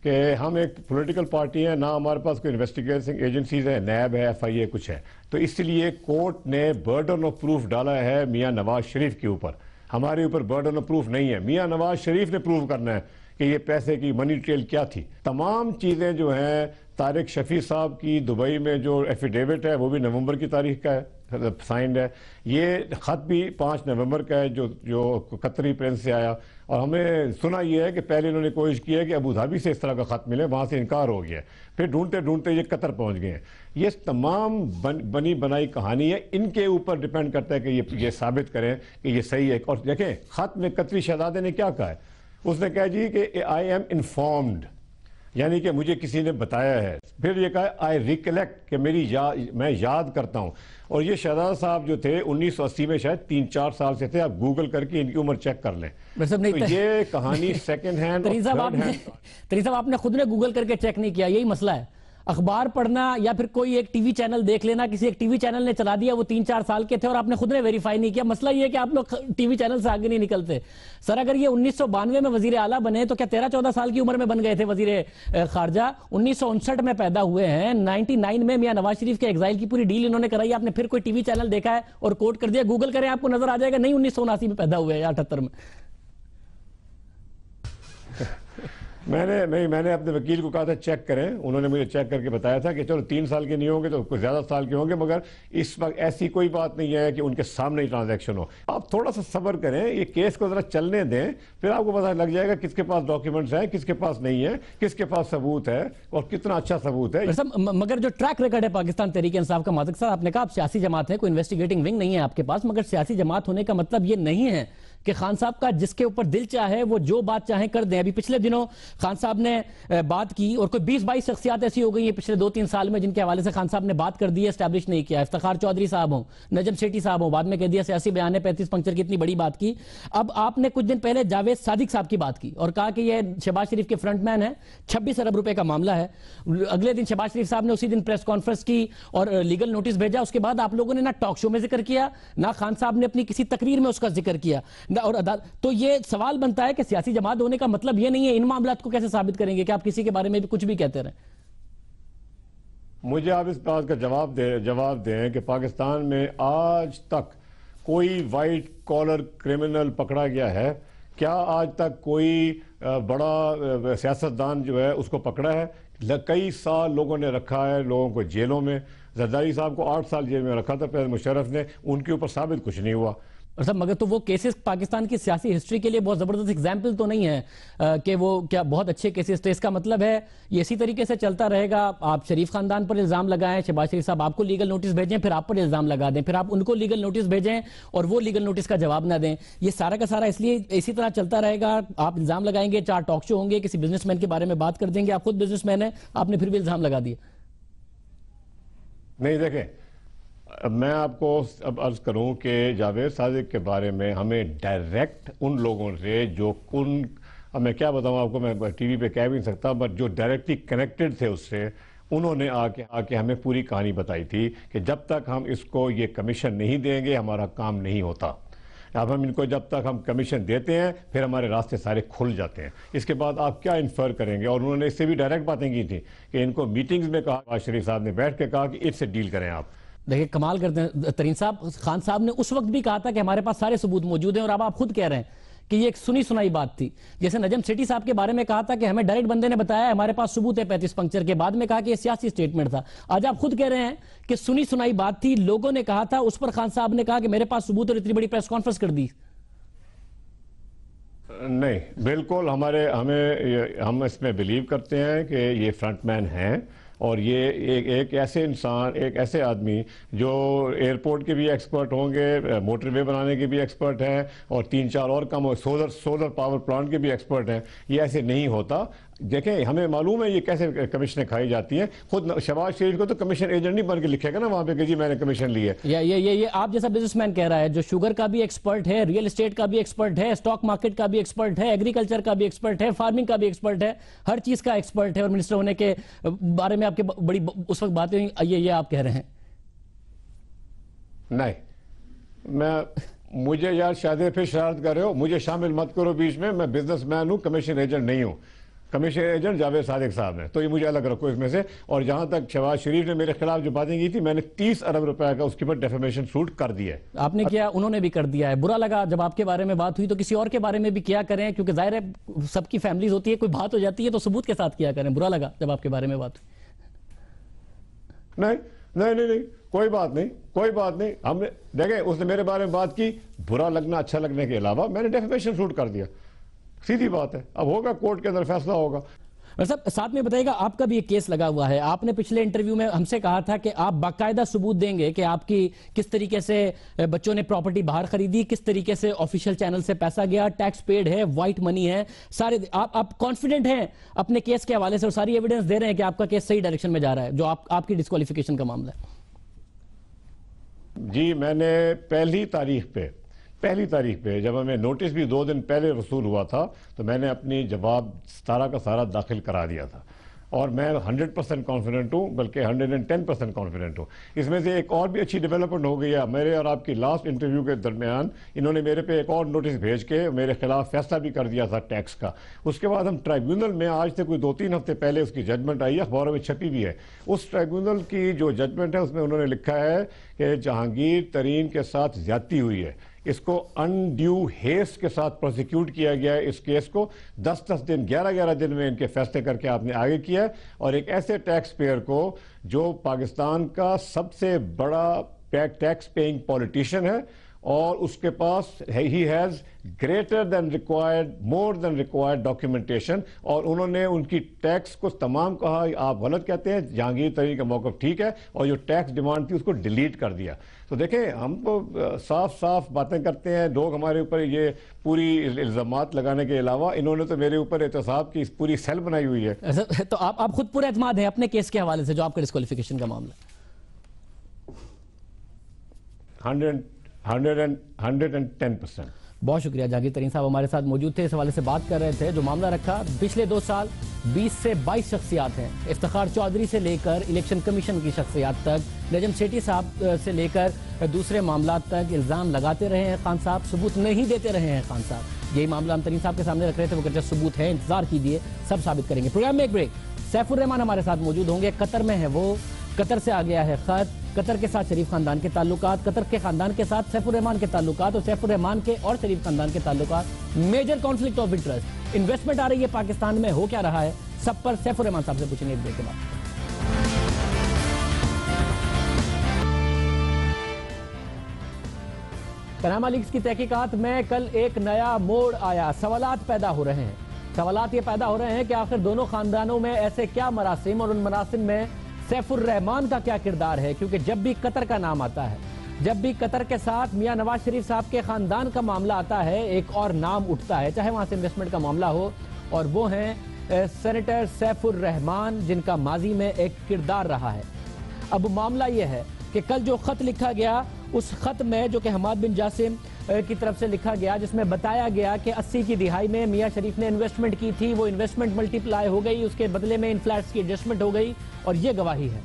کہ ہم ایک پولیٹیکل پارٹی ہیں، نہ ہمارے پاس کوئی انویسٹیگیشن ایجنسیز ہے، نیب ہے، FIA کچھ ہے. تو اس لیے کورٹ نے برڈن آف پروف ڈالا ہے میاں نواز شریف کے اوپر. ہمارے اوپر برڈن آف پروف نہیں ہے. میاں نواز شریف نے پروف کرنا ہے کہ یہ پیسے کی منی ٹریل کیا تھی. تمام چیزیں جو ہیں، طارق شفیع صاحب کی دبئی میں جو ایفیڈیوٹ ہے وہ بھی نومبر کی تاریخ کا ہے، سائنڈ ہے. یہ خط بھی 5 نومبر کا ہے جو قطری پرنس سے آیا. اور ہمیں سنا یہ ہے کہ پہلے انہوں نے کوشش کی ہے کہ ابو دھابی سے اس طرح کا خط ملے، وہاں سے انکار ہو گیا، پھر ڈھونڈتے ڈھونڈتے یہ قطر پہنچ گئے ہیں. یہ تمام بنی بنائی کہانی ہے، ان کے اوپر ڈیپینڈ کرتا ہے کہ یہ ثابت کریں کہ یہ صحیح ہے. اور دیکھیں خط میں قطری شہزادے نے کیا کہا ہے، اس نے کہا جی کہ آئی ایم انفارمڈ، یعنی کہ مجھے کسی نے بتایا ہے. پھر یہ کہا آئی ریکلیکٹ کہ میں یاد کرتا ہوں. اور یہ شہزادہ صاحب جو تھے 1980 میں شاید 3-4 سال سے تھے. آپ گوگل کر کے ان کی عمر چیک کر لیں. تو یہ کہانی سیکنڈ ہینڈ. ترین صاحب آپ نے خود نے گوگل کر کے چیک نہیں کیا، یہی مسئلہ ہے. اخبار پڑھنا یا پھر کوئی ایک ٹی وی چینل دیکھ لینا، کسی ایک ٹی وی چینل نے چلا دیا، وہ 3-4 سال کے تھے اور آپ نے خود نے ویریفائی نہیں کیا. مسئلہ یہ ہے کہ آپ لوگ ٹی وی چینل سے آگے نہیں نکلتے. سر اگر یہ 1992 میں وزیر اعلیٰ بنے تو کیا 13-14 سال کی عمر میں بن گئے تھے وزیر خارجہ؟ 1959 میں پیدا ہوئے ہیں، 99 میں میاں نواز شریف کے ایگزائل کی پوری ڈیل انہوں نے کرائی. آپ نے پھر کوئی ٹی وی چینل دیکھا ہے اور کوٹ کر دیا؟ گوگل کریں آپ کو نظر آ جائے گا. نہیں 1979 میں پیدا ہوئے یا 78 میں. میں نے اپنے وکیل کو کہا تھا چیک کریں. انہوں نے مجھے چیک کر کے بتایا تھا کہ چلو 3 سال کے نہیں ہوں گے تو کچھ زیادہ سال کے ہوں گے، مگر اس وقت ایسی کوئی بات نہیں ہے کہ ان کے سامنے ہی ٹرانزیکشن ہو. آپ تھوڑا سا صبر کریں، یہ کیس کو ذرا چلنے دیں، پھر آپ کو پتہ لگ جائے گا کس کے پاس ڈاکیومنٹس ہیں، کس کے پاس نہیں ہے، کس کے پاس ثبوت ہے اور کتنا اچھا ثبوت ہے. مگر جو ٹریک ریکارڈ ہے پاکستان تحریک انصاف کا، مازک صاحب آپ نے کہا آپ سیاسی جماعت ہے، کوئی انویسٹیگیٹنگ ونگ نہیں ہے آپ کے پاس، مگر سیاسی جماعت ہونے کا مطلب یہ نہیں ہے کہ خان صاحب کا جس کے اوپر دل چاہے وہ جو بات چاہیں کر دیں. ابھی پچھلے دنوں خان صاحب نے بات کی اور کوئی 20-22 شخصیات ایسی ہو گئی ہیں پچھلے 2-3 سال میں جن کے حوالے سے خان صاحب نے بات کر دی ہے، اسٹیبلش نہیں کیا. افتخار چودھری صاحب ہوں، نجم سیٹھی صاحب ہوں، بعد میں کہہ دیا سیاسی بیان ہے 35 پنکچر کی اتنی بڑی بات کی. اب آپ نے کچھ دن پہلے جاوید صادق صاحب کی بات کی اور کہا کہ یہ شہباز شریف کے فرنٹ مین ہیں، 26 ارب روپے کا معاملہ ہے. اگلے دن شہباز شریف صاحب نے اسی دن پریس کانفرنس کی اور لیگل نوٹس بھیجا. اس کے بعد آپ لوگوں نے نہ ٹاک شو میں ذکر کیا، نہ خان صاحب نے اپنی کسی تقریر میں اس کا ذکر کیا. اور تو یہ سوال بنتا ہے کہ سیاسی جماعت ہونے کا مطلب یہ نہیں ہے. ان معاملات کو کیسے ثابت کریں گے کہ آپ کسی کے بارے میں بھی کچھ بھی کہتے رہیں؟ مجھے آپ اس بات کا جواب دیں کہ پاکستان میں آج تک کوئی وائٹ کالر کرمنل پکڑا گیا ہے؟ کیا آج تک کوئی بڑا سیاستدان جو ہے اس کو پکڑا ہے؟ کئی سال لوگوں نے رکھا ہے لوگوں کو جیلوں میں. زرداری صاحب کو 8 سال جیل میں رکھا تھا پہلے مشرف نے، ان کے اوپر ثابت کچھ نہیں ہوا. اور صاحب مگر تو وہ کیسز پاکستان کی سیاسی ہسٹری کے لیے بہت زبردست ایگزامپل تو نہیں ہے کہ وہ کیا بہت اچھے کیسز تھے. اس کا مطلب ہے یہ اسی طریقے سے چلتا رہے گا. آپ شریف خاندان پر الزام لگائیں، شہباز شریف صاحب آپ کو لیگل نوٹس بھیجیں، پھر آپ پر الزام لگا دیں، پھر آپ ان کو لیگل نوٹس بھیجیں اور وہ لیگل نوٹس کا جواب نہ دیں. یہ سارا کا سارا اس لیے اسی طرح چلتا رہے گا. آپ الزام لگائیں گے، 4 ٹاک شو ہوں گے، کسی بزنس مین کے بارے میں بات کر دیں گے. آپ خود بزنس مین ہیں، آپ نے پھر بھی الزام لگا دیا. نہیں دیکھیں، میں آپ کو اب عرض کروں کہ جاوید صادق کے بارے میں ہمیں ڈائریکٹ ان لوگوں سے جو اب میں کیا بتاؤں آپ کو، میں ٹی وی پہ کہہ بھی نہیں سکتا، بٹ جو ڈائریکٹلی کنیکٹڈ تھے اس سے، انہوں نے آ کے ہمیں پوری کہانی بتائی تھی کہ جب تک ہم اس کو یہ کمیشن نہیں دیں گے ہمارا کام نہیں ہوتا. اب ہم ان کو جب تک ہم کمیشن دیتے ہیں پھر ہمارے راستے سارے کھل جاتے ہیں. اس کے بعد آپ کیا انفر کریں گے؟ اور انہوں نے اس سے بھی ڈائریکٹ باتیں کی تھی کہ ان کو میٹنگز میں کہا، نواز شریف صاحب نے بیٹھ کے کہا کہ اس سے ڈیل کریں آپ. دیکھیں کمال کرتے ہیں ترین صاحب، خان صاحب نے اس وقت بھی کہا تھا کہ ہمارے پاس سارے ثبوت موجود ہیں، اور اب آپ خود کہہ رہے ہیں کہ یہ ایک سنی سنائی بات تھی. جیسے نجم سیٹھی صاحب کے بارے میں کہا تھا کہ ہمیں ڈائریکٹ بندے نے بتایا ہمارے پاس ثبوت ہے 35 پنکچر کے، بعد میں کہا کہ یہ سیاسی سٹیٹمنٹ تھا. آج آپ خود کہہ رہے ہیں کہ سنی سنائی بات تھی، لوگوں نے کہا تھا، اس پر خان صاحب نے کہا کہ میرے پاس ثبوت اور اتنی بڑی پریس کانفرنس کر دی. نہیں بالکل، ہم اس میں بلیو کرتے ہیں کہ یہ فرنٹ مین ہیں. اور یہ ایک ایسے انسان، ایک ایسے آدمی جو ایئرپورٹ کے بھی ایکسپرٹ ہوں گے، موٹر وے بنانے کے بھی ایکسپرٹ ہیں، اور 3-4 اور کام سولر پاور پلانٹ کے بھی ایکسپرٹ ہیں، یہ ایسے نہیں ہوتا. دیکھیں ہمیں معلوم ہے یہ کیسے کمیشنیں کھائی جاتی ہیں. خود شہباز شریف کو تو کمیشن ایجنٹ نہیں بن کے لکھے گا نا وہاں پہ کہ جی میں نے کمیشن لی ہے. یہ آپ جیسا بزنس مین کہہ رہا ہے جو شوگر کا بھی ایکسپرٹ ہے، ریئل اسٹیٹ کا بھی ایکسپرٹ ہے، اسٹاک مارکیٹ کا بھی ایکسپرٹ ہے، ایگریکلچر کا بھی ایکسپرٹ ہے، فارمنگ کا بھی ایکسپرٹ ہے، ہر چیز کا ایکسپرٹ ہے، اور منسٹر ہونے کے بارے میں آپ کے بڑی اس وقت باتیں ہوئی، یہ آپ کہہ رہے ہیں. نہیں، مجھے یار شاید پھر شرارت کر رہے ہو، مجھے شامل مت کرو بیچ میں. میں بزنس مین ہوں، کمیشن ایجنٹ نہیں ہوں. کمیشن ایجنٹ جاوید صادق صاحب ہیں، تو یہ مجھے الگ رکھو اس میں سے. اور جہاں تک شہباز شریف نے میرے خلاف جو باتیں کی تھی، میں نے 30 ارب روپے کا اس کے اوپر ڈیفیمیشن سوٹ کر دیا ہے. آپ نے کیا، انہوں نے بھی کر دیا ہے. برا لگا جب آپ کے بارے میں بات ہوئی، تو کسی اور کے بارے میں بھی کیا کریں، کیونکہ ظاہر ہے سب کی فیملیز ہوتی ہے، کوئی بات ہو جاتی ہے تو ثبوت کے ساتھ کیا کریں. برا لگا جب آپ کے بارے میں بات ہوئی. نہیں، کوئی بات نہیں. ہم نے دیکھیں اس نے میرے بارے میں بات کی، برا لگنا اچھا لگنے کے علاوہ میں نے ڈیفیمیشن سوٹ کر دیا. سیدھی بات ہے. اب ہوگا کورٹ کے اندر فیصلہ ہوگا. صاحب ساتھ میں بتائیے گا، آپ کا بھی ایک کیس لگا ہوا ہے. آپ نے پچھلے انٹرویو میں ہم سے کہا تھا کہ آپ باقاعدہ ثبوت دیں گے کہ آپ کی کس طریقے سے بچوں نے پراپرٹی باہر خریدی، کس طریقے سے آفیشیل چینل سے پیسہ گیا، ٹیکس پیڈ ہے، وائٹ منی ہے، سارے. آپ کانفیڈنٹ ہیں اپنے کیس کے حوالے سے، اور ساری ایویڈنس دے رہے ہیں کہ آپ کا کیس صحیح ڈائریکشن میں جا رہا ہے، جو آپ کی ڈسکوالیفیکیشن کا معاملہ ہے؟ جی، میں نے پہلی تاریخ پہ جب ہمیں نوٹس بھی 2 دن پہلے وصول ہوا تھا، تو میں نے اپنی جواب سارا کا سارا داخل کرا دیا تھا. اور میں 100% کانفیڈنٹ ہوں، بلکہ 110% کانفیڈنٹ ہوں. اس میں سے ایک اور بھی اچھی ڈیولپمنٹ ہو گئی ہے. میرے اور آپ کی لاسٹ انٹرویو کے درمیان انہوں نے میرے پہ ایک اور نوٹس بھیج کے میرے خلاف فیصلہ بھی کر دیا تھا ٹیکس کا. اس کے بعد ہم ٹرائیبیونل میں، آج سے کوئی 2-3 ہفتے پہلے اس کی ججمنٹ آئی ہے، اخباروں میں چھپی بھی ہے. اس ٹرائیبیونل کی جو ججمنٹ ہے اس میں انہوں نے لکھا ہے کہ جہانگیر ترین کے ساتھ زیادتی ہوئی ہے. اس کو انڈیو ہیسٹ کے ساتھ پروسیکیوٹ کیا گیا ہے. اس کیس کو 10 دن 11 دن میں ان کے فیصلے کر کے آپ نے آگے کیا ہے. اور ایک ایسے ٹیکس پیئر کو جو پاکستان کا سب سے بڑا ٹیکس پیئنگ پولیٹیشین ہے، اور اس کے پاس ہی has greater than required, more than required documentation. اور انہوں نے ان کی ٹیکس کو تمام کہا آپ غلط کہتے ہیں، جہانگیر ترین کا موقف ٹھیک ہے، اور جو ٹیکس ڈیمانڈ تھی اس کو ڈیلیٹ کر دیا. تو دیکھیں ہم تو صاف باتیں کرتے ہیں. لوگ ہمارے اوپر یہ پوری الزامات لگانے کے علاوہ انہوں نے تو میرے اوپر احتساب کی پوری سیل بنائی ہوئی ہے. تو آپ خود پورے اعتماد ہیں اپنے کیس کے حوالے سے جو آپ کا ڈسکوالیفیکیشن کا معاملہ؟ 110%. بہت شکریہ. جہانگیر ترین صاحب ہمارے ساتھ موجود تھے، اس حوالے سے بات کر رہے تھے. جو معاملہ رکھا پچھلے 2 سال 20 سے 22 شخصیات ہیں، افتخار چودھری سے لے کر الیکشن کمیشن کی شخصیات تک، نجم سیٹھی صاحب سے لے کر دوسرے معاملات تک الزام لگاتے رہے ہیں خان صاحب، ثبوت نہیں دیتے رہے ہیں خان صاحب. یہی معاملہ ہم ترین صاحب کے سامنے رکھ رہے تھے. وہ کہتے ہیں ثبوت ہے، انتظار کیجیے، سب ثابت کریں گے. پروگرام میں ایک بریک. سیف الرحمان ہمارے ساتھ موجود ہوں گے. قطر میں ہے وہ، قطر سے آ گیا ہے خط. قطر کے ساتھ شریف خاندان کے تعلقات، قطر کے خاندان کے ساتھ سیف الرحمان کے تعلقات، اور سیف الرحمان کے اور شریف خاندان کے تعلقات. Major conflict of interest, investment آ رہی ہے پاکستان میں، ہو کیا رہا ہے، سب پر سیف الرحمان صاحب سے پوچھیں گے ایک بریک کے بعد. پاناما لیکس کی تحقیقات میں کل ایک نیا موڑ آیا. سوالات پیدا ہو رہے ہیں. سوالات یہ پیدا ہو رہے ہیں کہ آخر دونوں خاندانوں میں ایسے کیا مراسم، اور ان مراسم میں سیف الرحمان کا کیا کردار ہے. کیونکہ جب بھی قطر کا نام آتا ہے، جب بھی قطر کے ساتھ میاں نواز شریف صاحب کے خاندان کا معاملہ آتا ہے، ایک اور نام اٹھتا ہے، چاہے وہاں سے انویسٹمنٹ کا معاملہ ہو، اور وہ ہیں سینیٹر سیف الرحمان، جن کا ماضی میں ایک کردار رہا ہے. اب معاملہ یہ ہے کہ کل جو خط لکھا گیا، اس خط میں جو کہ حماد بن جاسم کی طرف سے لکھا گیا، جس میں بتایا گیا کہ 80 کی دہائی میں میاں شریف نے انویسٹمنٹ کی تھی، وہ انویسٹمنٹ ملٹی پلائی ہو گئی، اس کے بدلے میں ان فلیٹس کی ایڈجسٹمنٹ ہو گئی، اور یہ گواہی ہے.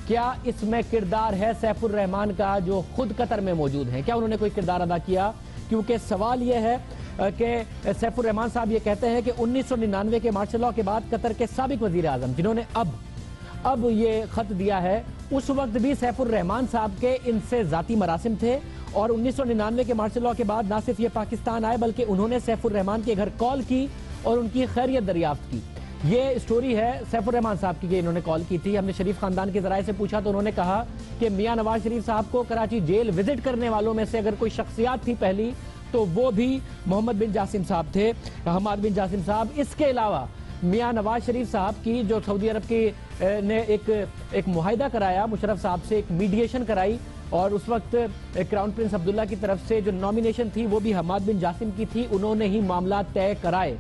کیا اس میں کردار ہے سیف الرحمان کا جو خود قطر میں موجود ہیں؟ کیا انہوں نے کوئی کردار ادا کیا؟ کیونکہ سوال یہ ہے کہ سیف الرحمان صاحب یہ کہتے ہیں کہ 1999 کے مارشل لاء کے بعد قطر کے سابق وزیر اعظم، جنہوں نے اب یہ خط دیا ہے، اس وقت بھی سیف الرحمان صاحب کے ان سے ذاتی مراسم تھے. اور 1999 کے مارشل لاء کے بعد نہ صرف یہ پاکستان آئے، بلکہ انہوں نے سیف الرحمان کے گھر کال کی اور ان کی خیریت دریافت کی. یہ سٹوری ہے سیف الرحمان صاحب کی کہ انہوں نے کال کی تھی. ہم نے شریف خاندان کے ذرائع سے پوچھا تو انہوں نے کہا کہ میاں نواز شریف صاحب کو کراچی جیل وزٹ کرنے والوں میں سے اگر کوئی شخصیات تھی پہلی، تو وہ بھی محمد بن جاسم صاحب تھے، حماد بن جاسم صاحب. اس کے علاوہ میاں نواز شریف صاحب کی جو سعودی عرب کی نے ایک معاہدہ کرایا مشرف صاحب سے، ایک میڈیشن کرائی، اور اس وقت کراؤن پرنس عبداللہ کی طرف سے جو نامینیشن تھی وہ بھی حماد بن جاسم کی تھی، انہوں نے ہی معاملات طے کرائے۔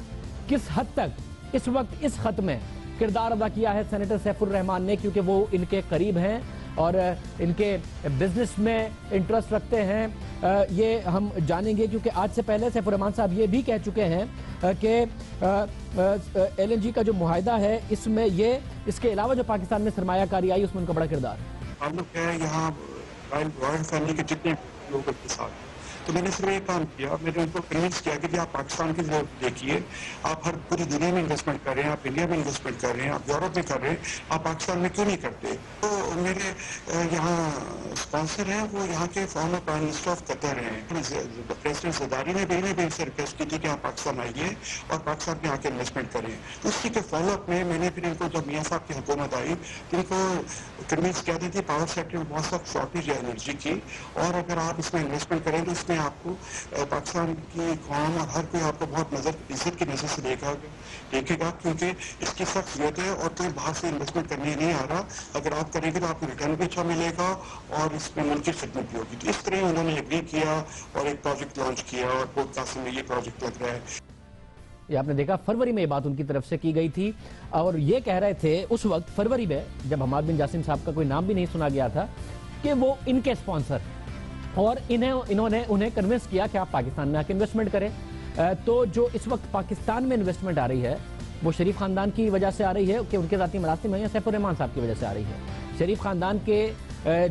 کس حد تک اس وقت اس خط میں کردار ادا کیا ہے سینیٹر سیف الرحمان نے، کیونکہ وہ ان کے قریب ہیں اور ان کے بزنس میں انٹرسٹ رکھتے ہیں، یہ ہم جانیں گے، کیونکہ آج سے پہلے سیف الرحمان صاحب یہ بھی کہہ چکے ہیں کہ ایل این جی کا جو معاہدہ ہے اس میں اس کے علاوہ جو پاکستان میں سرمایہ کاری آئی اس میں ان کا بڑا کردار ہے۔ تعلق ہے یہاں رائل فیملی کے جتنے لوگوں کے ساتھ، تو میں نے صرف ایک کام کیا، میں نے ان کو کنونس کیا کہ آپ پاکستان کی ضرورت دیکھیے، آپ ہر پوری دنیا میں انویسٹمنٹ کر رہے ہیں، آپ انڈیا میں انویسٹمنٹ کر رہے ہیں، آپ یورپ میں کر رہے ہیں، آپ پاکستان میں کیوں نہیں کرتے؟ تو میرے یہاں اسپانسر ہیں وہ یہاں کے former prime minister of Qatar ہیں، پریزیڈنٹ زرداری نے بھی ان سے ریکویسٹ کی تھی کہ آپ پاکستان آئیے اور پاکستان میں آ کے انویسٹمنٹ کریں۔ اسی کے فالو اپ میں نے پھر ان کو، جب میاں صاحب کی حکومت آئی تو ان کو کنونس کیا تھی پاور سیکٹر میں بہت سخت شارٹیج ہے انرجی کی، اور اگر آپ اس میں انویسٹمنٹ کریں تو اس میں آپ کو پاکستان کی قوم اور ہر کوئی آپ کو بہت عزت کی نظر سے دیکھے گا، کیونکہ اس کی سخت ضرورت ہے اور کوئی باہر سے انویسٹمنٹ کرنے نہیں آ رہا۔ اگر آپ کریں گے تو آپ کو ریٹرن بھی اچھا ملے گا اور اس میں ملک کی خدمت بھی ہوگی۔ تو اس طرح انہوں نے ایگری کیا اور ایک پروجیکٹ لانچ کیا، اور پورٹ قاسم میں یہ پروجیکٹ لگ رہا ہے۔ یہ آپ نے دیکھا فروری میں یہ بات ان کی طرف سے کی گئی تھی، اور یہ کہہ رہے تھے اس وقت فروری میں جب حماد بن جاسم صاحب کا کوئی نام بھی نہیں سنا گیا تھا کہ وہ ان کے اسپانسر، اور انہوں نے انہیں کنونس کیا کہ آپ پاکستان میں آ کے انویسٹمنٹ کریں۔ تو جو اس وقت پاکستان میں انویسٹمنٹ آ رہی ہے وہ شریف خاندان کی وجہ سے آ رہی ہے کہ ان کے ذاتی مراسم ہیں، یا سیف الرحمان صاحب کی وجہ سے آ رہی ہے؟ شریف خاندان کے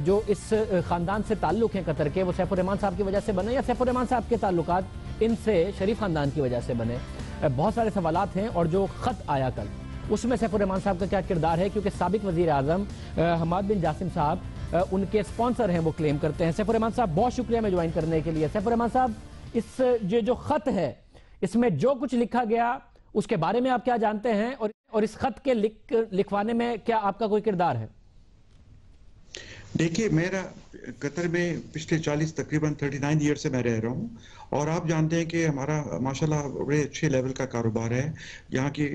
جو اس خاندان سے تعلق ہیں قطر کے، وہ سیف الرحمان صاحب کی وجہ سے بنے، یا سیف الرحمان صاحب کے تعلقات ان سے شریف خاندان کی وجہ سے بنے؟ بہت سارے سوالات ہیں، اور جو خط آیا کل اس میں سیف الرحمان صاحب کا کیا کردار ہے، کیونکہ سابق وزیر اعظم حماد بن جاسم صاحب ان کے اسپانسر ہیں، وہ کلیم کرتے ہیں۔ سیف الرحمان صاحب بہت شکریہ میں جوائن کرنے کے لیے۔ سیف الرحمان صاحب، اس جو خط ہے اس میں جو کچھ لکھا گیا اس کے بارے میں آپ کیا جانتے ہیں، اور اس خط کے لکھوانے میں کیا آپ کا کوئی کردار ہے؟ دیکھیے، میرا قطر میں پچھلے 40 تقریباً 39 ایئر سے میں رہ رہا ہوں، اور آپ جانتے ہیں کہ ہمارا ماشاءاللہ بڑے اچھے لیول کا کاروبار ہے، یہاں کی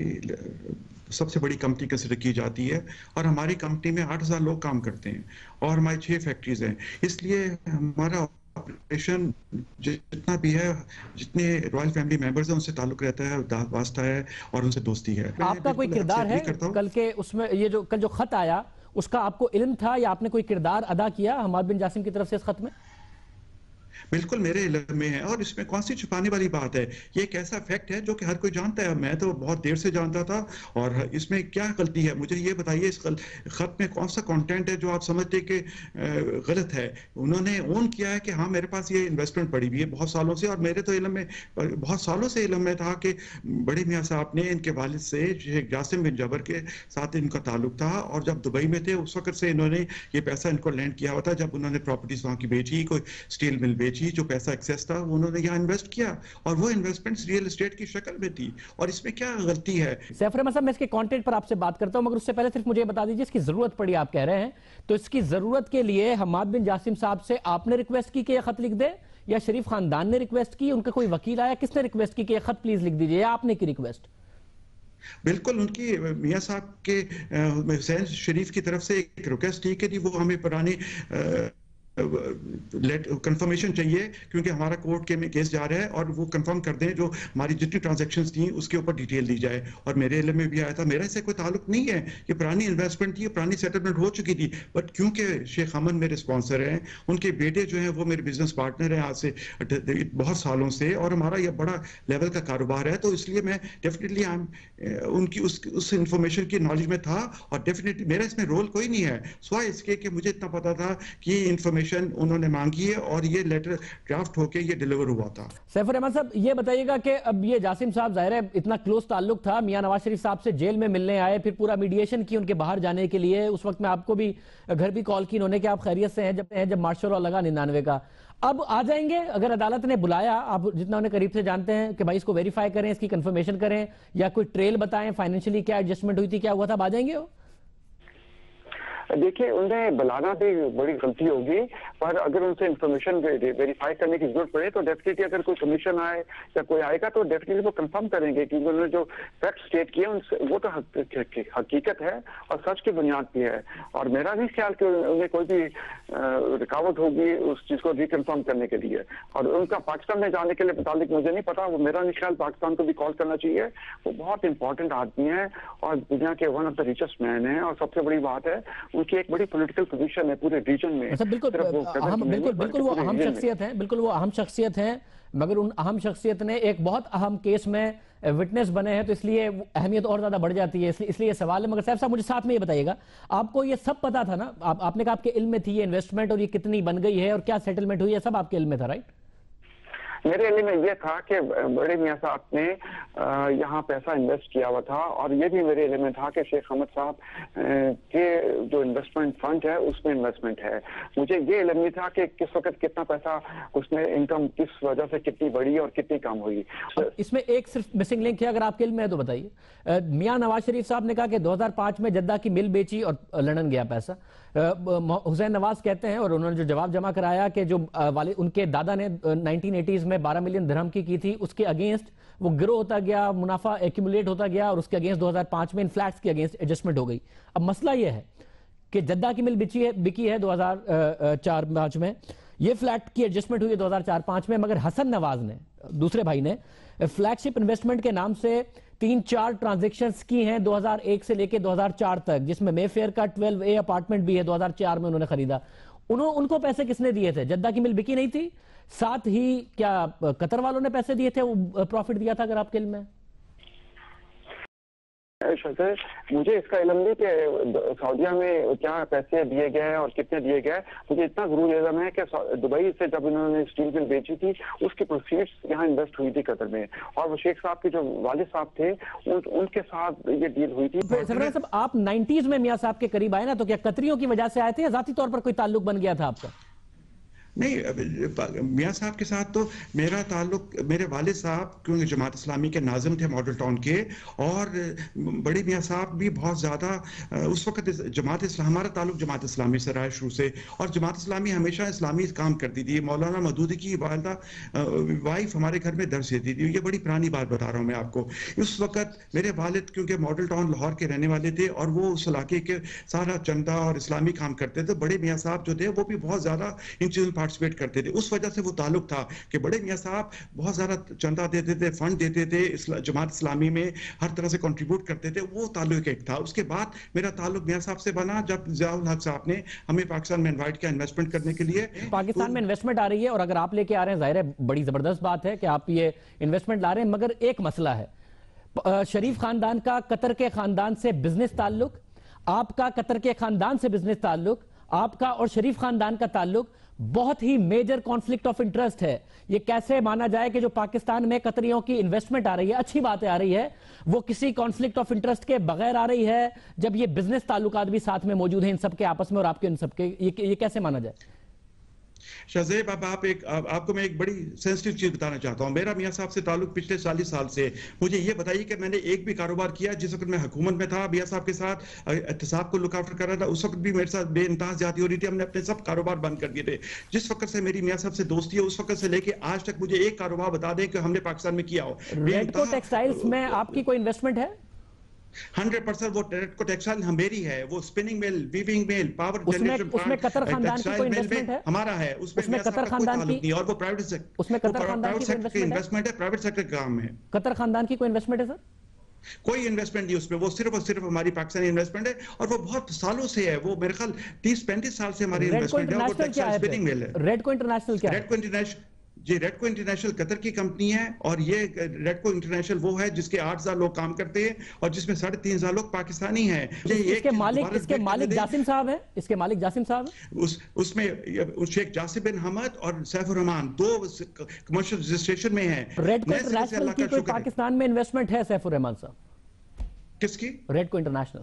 سب سے بڑی کمپنی کنسیڈر کی جاتی ہے، اور ہماری کمپنی میں 8000 لوگ کام کرتے ہیں اور ہماری 6 فیکٹریز ہیں۔ اس لیے ہمارا آپریشن جتنا بھی ہے، جتنے رائل فیملی ممبرز ہیں ان سے تعلق رہتا ہے، واسطہ ہے اور ان سے دوستی ہے۔ آپ کا کوئی کردار ہے کل کے اس میں؟ یہ جو کل جو خط آیا اس کا آپ کو علم تھا، یا آپ نے کوئی کردار ادا کیا حماد بن جاسم کی طرف سے اس خط میں؟ بالکل میرے علم میں ہے، اور اس میں کون سی چھپانے والی بات ہے؟ یہ ایک ایسا فیکٹ ہے جو کہ ہر کوئی جانتا ہے، میں تو بہت دیر سے جانتا تھا، اور اس میں کیا غلطی ہے؟ مجھے یہ بتائیے اس خط میں کون سا کانٹینٹ ہے جو آپ سمجھتے کہ غلط ہے؟ انہوں نے اون کیا ہے کہ ہاں میرے پاس یہ انویسٹمنٹ پڑی ہوئی ہے بہت سالوں سے، اور میرے تو علم میں بہت سالوں سے علم میں تھا کہ بڑے میاں صاحب نے ان کے والد سے شیخ جاسم بن جبر کے ساتھ ان کا تعلق تھا، اور جب دبئی میں تھے اس وقت سے انہوں نے یہ پیسہ ان کو لینڈ کیا ہوا تھا، جب انہوں نے پراپرٹیز وہاں کی بیچی، کوئی اسٹیل مل بیچی، جو پیسہ ایکسیس تھا انہوں نے یہاں انویسٹ کیا، اور وہ انویسٹمنٹس ریئل اسٹیٹ کی شکل میں تھی، اور اس میں کیا غلطی ہے؟ سیف الرحمان صاحب، میں اس کے کانٹینٹ پر آپ سے بات کرتا ہوں، مگر اس سے پہلے صرف مجھے بتا دیجیے اس کی ضرورت پڑی، آپ کہہ رہے ہیں تو اس کی ضرورت کے لیے حماد بن جاسم صاحب سے آپ نے ریکویسٹ کی کہ یہ خط لکھ دے، یا شریف خاندان نے ریکویسٹ کی، ان کا کوئی وکیل آیا، کس نے ریکویسٹ کی کہ یہ خط پلیز لکھ دیجیے، یا آپ نے کی ریکویسٹ؟ بالکل ان کی میاں صاحب کے حسین شریف کی طرف سے ایک ریکویسٹ تھی کہ وہ ہمیں پرانی کنفرمیشن چاہیے، کیونکہ ہمارا کورٹ کے میں کیس جا رہا ہے، اور وہ کنفرم کر دیں جو ہماری جتنی ٹرانزیکشنز تھیں اس کے اوپر ڈیٹیل دی جائے، اور میرے علم میں بھی آیا تھا، میرا اس سے کوئی تعلق نہیں ہے، یہ پرانی انویسٹمنٹ تھی، پرانی سیٹلمنٹ ہو چکی تھی، بٹ کیونکہ شیخ امن میرے اسپانسر ہیں، ان کے بیٹے جو ہیں وہ میرے بزنس پارٹنر ہیں آج سے بہت سالوں سے، اور ہمارا یہ بڑا لیول کا کاروبار ہے، تو اس لیے میں ڈیفینیٹلی ان کی اس انفارمیشن کی نالج میں تھا، اور ڈیفینیٹلی میرا اس میں رول کوئی نہیں ہے، سوائے اس کے کہ مجھے اتنا پتا تھا کہ یہ انفارمیشن انہوں نے مانگی ہے، اور یہ لیٹر ڈرافٹ ہو کے یہ ڈیلیور ہوا تھا۔ سیف الرحمان صاحب، یہ بتائیے گا کہ اب یہ جاسم صاحب ظاہر ہے اتنا کلوز تعلق تھا، میاں نواز شریف صاحب سے جیل میں ملنے آئے، پھر پورا میڈیشن کی ان کے باہر جانے کے لیے، اس وقت میں آپ کو بھی گھر بھی کال کی انہوں نے کہ آپ خیریت سے ہیں جب مارشل لا لگا 99 کا، اب آ جائیں گے اگر عدالت نے بلایا، آپ جتنا انہیں قریب سے جانتے ہیں کہ بھائی اس کو ویریفائی کریں، اس کی کنفرمیشن کریں، یا کوئی ٹریل بتائیں فائنینشلی کیا ایڈجسٹمنٹ ہوئی تھی، کیا ہوا تھا، اب آ جائیں گے وہ؟ دیکھیے انہیں بلانا بھی بڑی غلطی ہوگی، پر اگر ان سے انفارمیشن ویریفائی کرنے کی ضرورت پڑے تو ڈیفینیٹلی اگر کوئی کمیشن آئے یا کوئی آئے گا تو ڈیفینیٹلی وہ کنفرم کریں گے، کیونکہ انہوں نے جو فیکٹ اسٹیٹ کیے وہ تو حقیقت ہے اور سچ کی بنیاد پہ ہے، اور میرا نہیں خیال کہ انہیں کوئی بھی رکاوٹ ہوگی اس چیز کو ریکنفرم کرنے کے لیے. اور ان کا پاکستان میں جانے کے لیے متعلق مجھے نہیں پتا، وہ میرا نہیں خیال پاکستان کو بھی کال کرنا چاہیے. وہ بہت امپورٹنٹ آدمی ہے اور دنیا کے one of the richest man ہیں، اور سب سے بڑی بات ہے ان کی ایک بڑی پولیٹیکل پوزیشن ہے پورے ریجن میں. بالکل وہ اہم شخصیت ہیں، بالکل وہ اہم شخصیت ہیں، مگر ان اہم شخصیت نے ایک بہت اہم کیس میں وٹنس بنے ہیں تو اس لیے اہمیت اور زیادہ بڑھ جاتی ہے، اس لیے سوال ہے. مگر صاحب مجھے ساتھ میں یہ بتائیے گا، آپ کو یہ سب پتا تھا نا؟ آپ نے کہا آپ کے علم میں تھی یہ انویسٹمنٹ اور یہ کتنی بن گئی ہے اور کیا سیٹلمنٹ ہوئی ہے، سب آپ کے علم میں تھا، رائٹ؟ میرے علم میں یہ تھا کہ بڑے میاں صاحب نے یہاں پیسہ انویسٹ کیا ہوا تھا، اور یہ بھی میرے علم میں تھا کہ شیخ حمد صاحب کے جو انویسٹمنٹ فنڈ ہے اس میں انویسٹمنٹ ہے. مجھے یہ علم نہیں تھا کہ کس وقت کتنا پیسہ اس میں انکم کس وجہ سے کتنی بڑی اور کتنی کم ہوئی. اس میں ایک صرف مسنگ لنک ہے، اگر آپ کے علم میں ہے تو بتائیے. میاں نواز شریف صاحب نے کہا کہ 2005 میں جدہ کی مل بیچی اور لندن گیا پیسہ. حسین نواز کہتے ہیں اور انہوں نے جو جواب جمع کرایا کہ جو ان کے دادا نے 1980s میں 12 ملین درہم کی تھی، اس کے اگینسٹ وہ گرو ہوتا گیا، منافع ایکیومولیٹ ہوتا گیا، اور اس کے اگینسٹ 2005 میں ان فلیٹس کے اگینسٹ ایڈجسٹمنٹ ہو گئی. اب مسئلہ یہ ہے کہ جدہ کی مل بکی ہے 2004-5 میں، یہ فلیٹ کی ایڈجسٹمنٹ ہوئی ہے 2004-5 میں، مگر حسن نواز نے، دوسرے بھائی نے، فلیگ شپ انویسٹمنٹ کے نام سے 3-4 ٹرانزیکشنز کی ہیں 2001 سے لے کے 2004 تک، جس میں مے فیئر کا 12A اپارٹمنٹ بھی ہے 2004 میں انہوں نے خریدا. ان کو پیسے کس نے دیے تھے؟ جدہ کی مل بکی نہیں تھی، ساتھ ہی کیا قطر والوں نے پیسے دیے تھے، وہ پروفٹ دیا تھا اگر آپ کے علم میں؟ مجھے اس کا علم نہیں کہ سعودیہ میں کیا پیسے دیے گئے اور کتنے دیے گئے. مجھے اتنا ضرور علم ہے کہ دبئی سے جب انہوں نے اسٹیل مل بیچی تھی اس کی پروسیڈز یہاں انویسٹ ہوئی تھی قطر میں، اور وہ شیخ صاحب کے جو والد صاحب تھے ان کے ساتھ یہ ڈیل ہوئی تھی. سرفراز صاحب آپ 90s میں میاں صاحب کے قریب آئے نا، تو کیا قطریوں کی وجہ سے آئے تھے یا ذاتی طور پر کوئی تعلق بن گیا تھا آپ کا؟ نہیں، میاں صاحب کے ساتھ تو میرا تعلق، میرے والد صاحب کیونکہ جماعت اسلامی کے ناظم تھے ماڈل ٹاؤن کے، اور بڑے میاں صاحب بھی بہت زیادہ اس وقت جماعت اسلام، ہمارا تعلق جماعت اسلامی سے رہا شروع سے، اور جماعت اسلامی ہمیشہ اسلامی کام کرتی تھی. مولانا مودودی کی والدہ وائف ہمارے گھر میں درس دیتی تھی. یہ بڑی پرانی بات بتا رہا ہوں میں آپ کو. اس وقت میرے والد کیونکہ ماڈل ٹاؤن لاہور کے رہنے والے تھے اور وہ اس علاقے کے سارا چندہ اور اسلامی کام کرتے تھے. بڑے میاں صاحب جو تھے وہ بھی بہت زیادہ ان چیزوں پارٹیسپیٹ کرتے تھے. اس وجہ سے وہ تعلق تھا کہ بڑے میاں صاحب بہت زیادہ چندہ دیتے تھے، فنڈ دیتے تھے، جماعت اسلامی میں ہر طرح سے کنٹریبیوٹ کرتے تھے. وہ تعلق ایک تھا. اس کے بعد میرا تعلق میاں صاحب سے بنا جب ضیاء الحق صاحب نے ہمیں پاکستان میں انوائٹ کیا انویسٹمنٹ کرنے کے لیے. پاکستان میں انویسٹمنٹ آ رہی ہے اور اگر آپ لے کے آ رہے ہیں، ظاہر ہے بڑی زبردست بات ہے کہ آپ یہ انویسٹمنٹ لا رہے ہیں، مگر ایک مسئلہ ہے. شریف خاندان کا قطر کے خاندان سے بزنس تعلق، آپ کا قطر کے خاندان سے بزنس تعلق، آپ کا اور شریف خاندان کا تعلق بہت ہی میجر کانفلکٹ آف انٹرسٹ ہے. یہ کیسے مانا جائے کہ جو پاکستان میں قطریوں کی انویسٹمنٹ آ رہی ہے، اچھی باتیں آ رہی ہے، وہ کسی کانفلکٹ آف انٹرسٹ کے بغیر آ رہی ہے، جب یہ بزنس تعلقات بھی ساتھ میں موجود ہیں ان سب کے آپس میں اور آپ کے ان سب کے، یہ کیسے مانا جائے؟ شہزیب آپ کو میں ایک بڑی سینسٹیو چیز بتانا چاہتا ہوں. میرا میاں صاحب سے تعلق پچھلے 40 سال سے. مجھے یہ بتائیے کہ میں نے ایک بھی کاروبار کیا جس وقت میں حکومت میں تھا، میاں صاحب کے ساتھ احتساب کو لک آفٹر کر رہا تھا، اس وقت بھی میرے ساتھ بے انتہا زیادتی ہو رہی تھی. ہم نے اپنے سب کاروبار بند کر دیے تھے. جس وقت سے میری میاں صاحب سے دوستی ہے اس وقت سے لے کے آج تک مجھے ایک کاروبار بتا دیں کہ ہم نے پاکستان میں کیا ہو. ریڈکو ٹیکسٹائلز میں آپ کی کوئی انویسٹمنٹ ہے؟ 100% وہ ریڈکو ٹیکسٹائل میری ہے. وہ اسپننگ مل، ویونگ مل، پاور جنریشن اس میں قطر خاندان کی کوئی انویسٹمنٹ ہے؟ ہمارا ہے. اس میں قطر خاندان کی، اور وہ پرائیویٹ سیکٹر کی انویسٹمنٹ ہے، پرائیویٹ سیکٹر کا کام ہے. قطر خاندان کی کوئی انویسٹمنٹ ہے سر؟ کوئی انویسٹمنٹ نہیں اس میں. وہ صرف اور صرف ہماری پاکستانی انویسٹمنٹ ہے اور وہ بہت سالوں سے ہے. وہ میرے خیال 30-35 سال سے ہماری انویسٹمنٹ ہے. وہ ٹیکسٹائل اسپننگ مل ہے. ریڈکو انٹرنیشنل کیا ہے؟ ریڈکو انٹرنیشنل، جی ریڈکو انٹرنیشنل قطر کی کمپنی ہے، اور یہ ریڈکو انٹرنیشنل وہ ہے جس کے 8,000 لوگ کام کرتے ہیں اور جس میں 3,500 لوگ پاکستانی ہیں. اس کے مالک جاسم صاحب ہیں. اس کے مالک جاسم صاحب ہیں. اس میں شیخ جاسم بن حمد اور سیف الرحمان 2 کمرشل رجسٹریشن میں ہیں. ریڈکو انٹرنیشنل کی کوئی پاکستان میں انویسٹمنٹ ہے سیف الرحمان صاحب؟ کس کی؟ ریڈکو انٹرنیشنل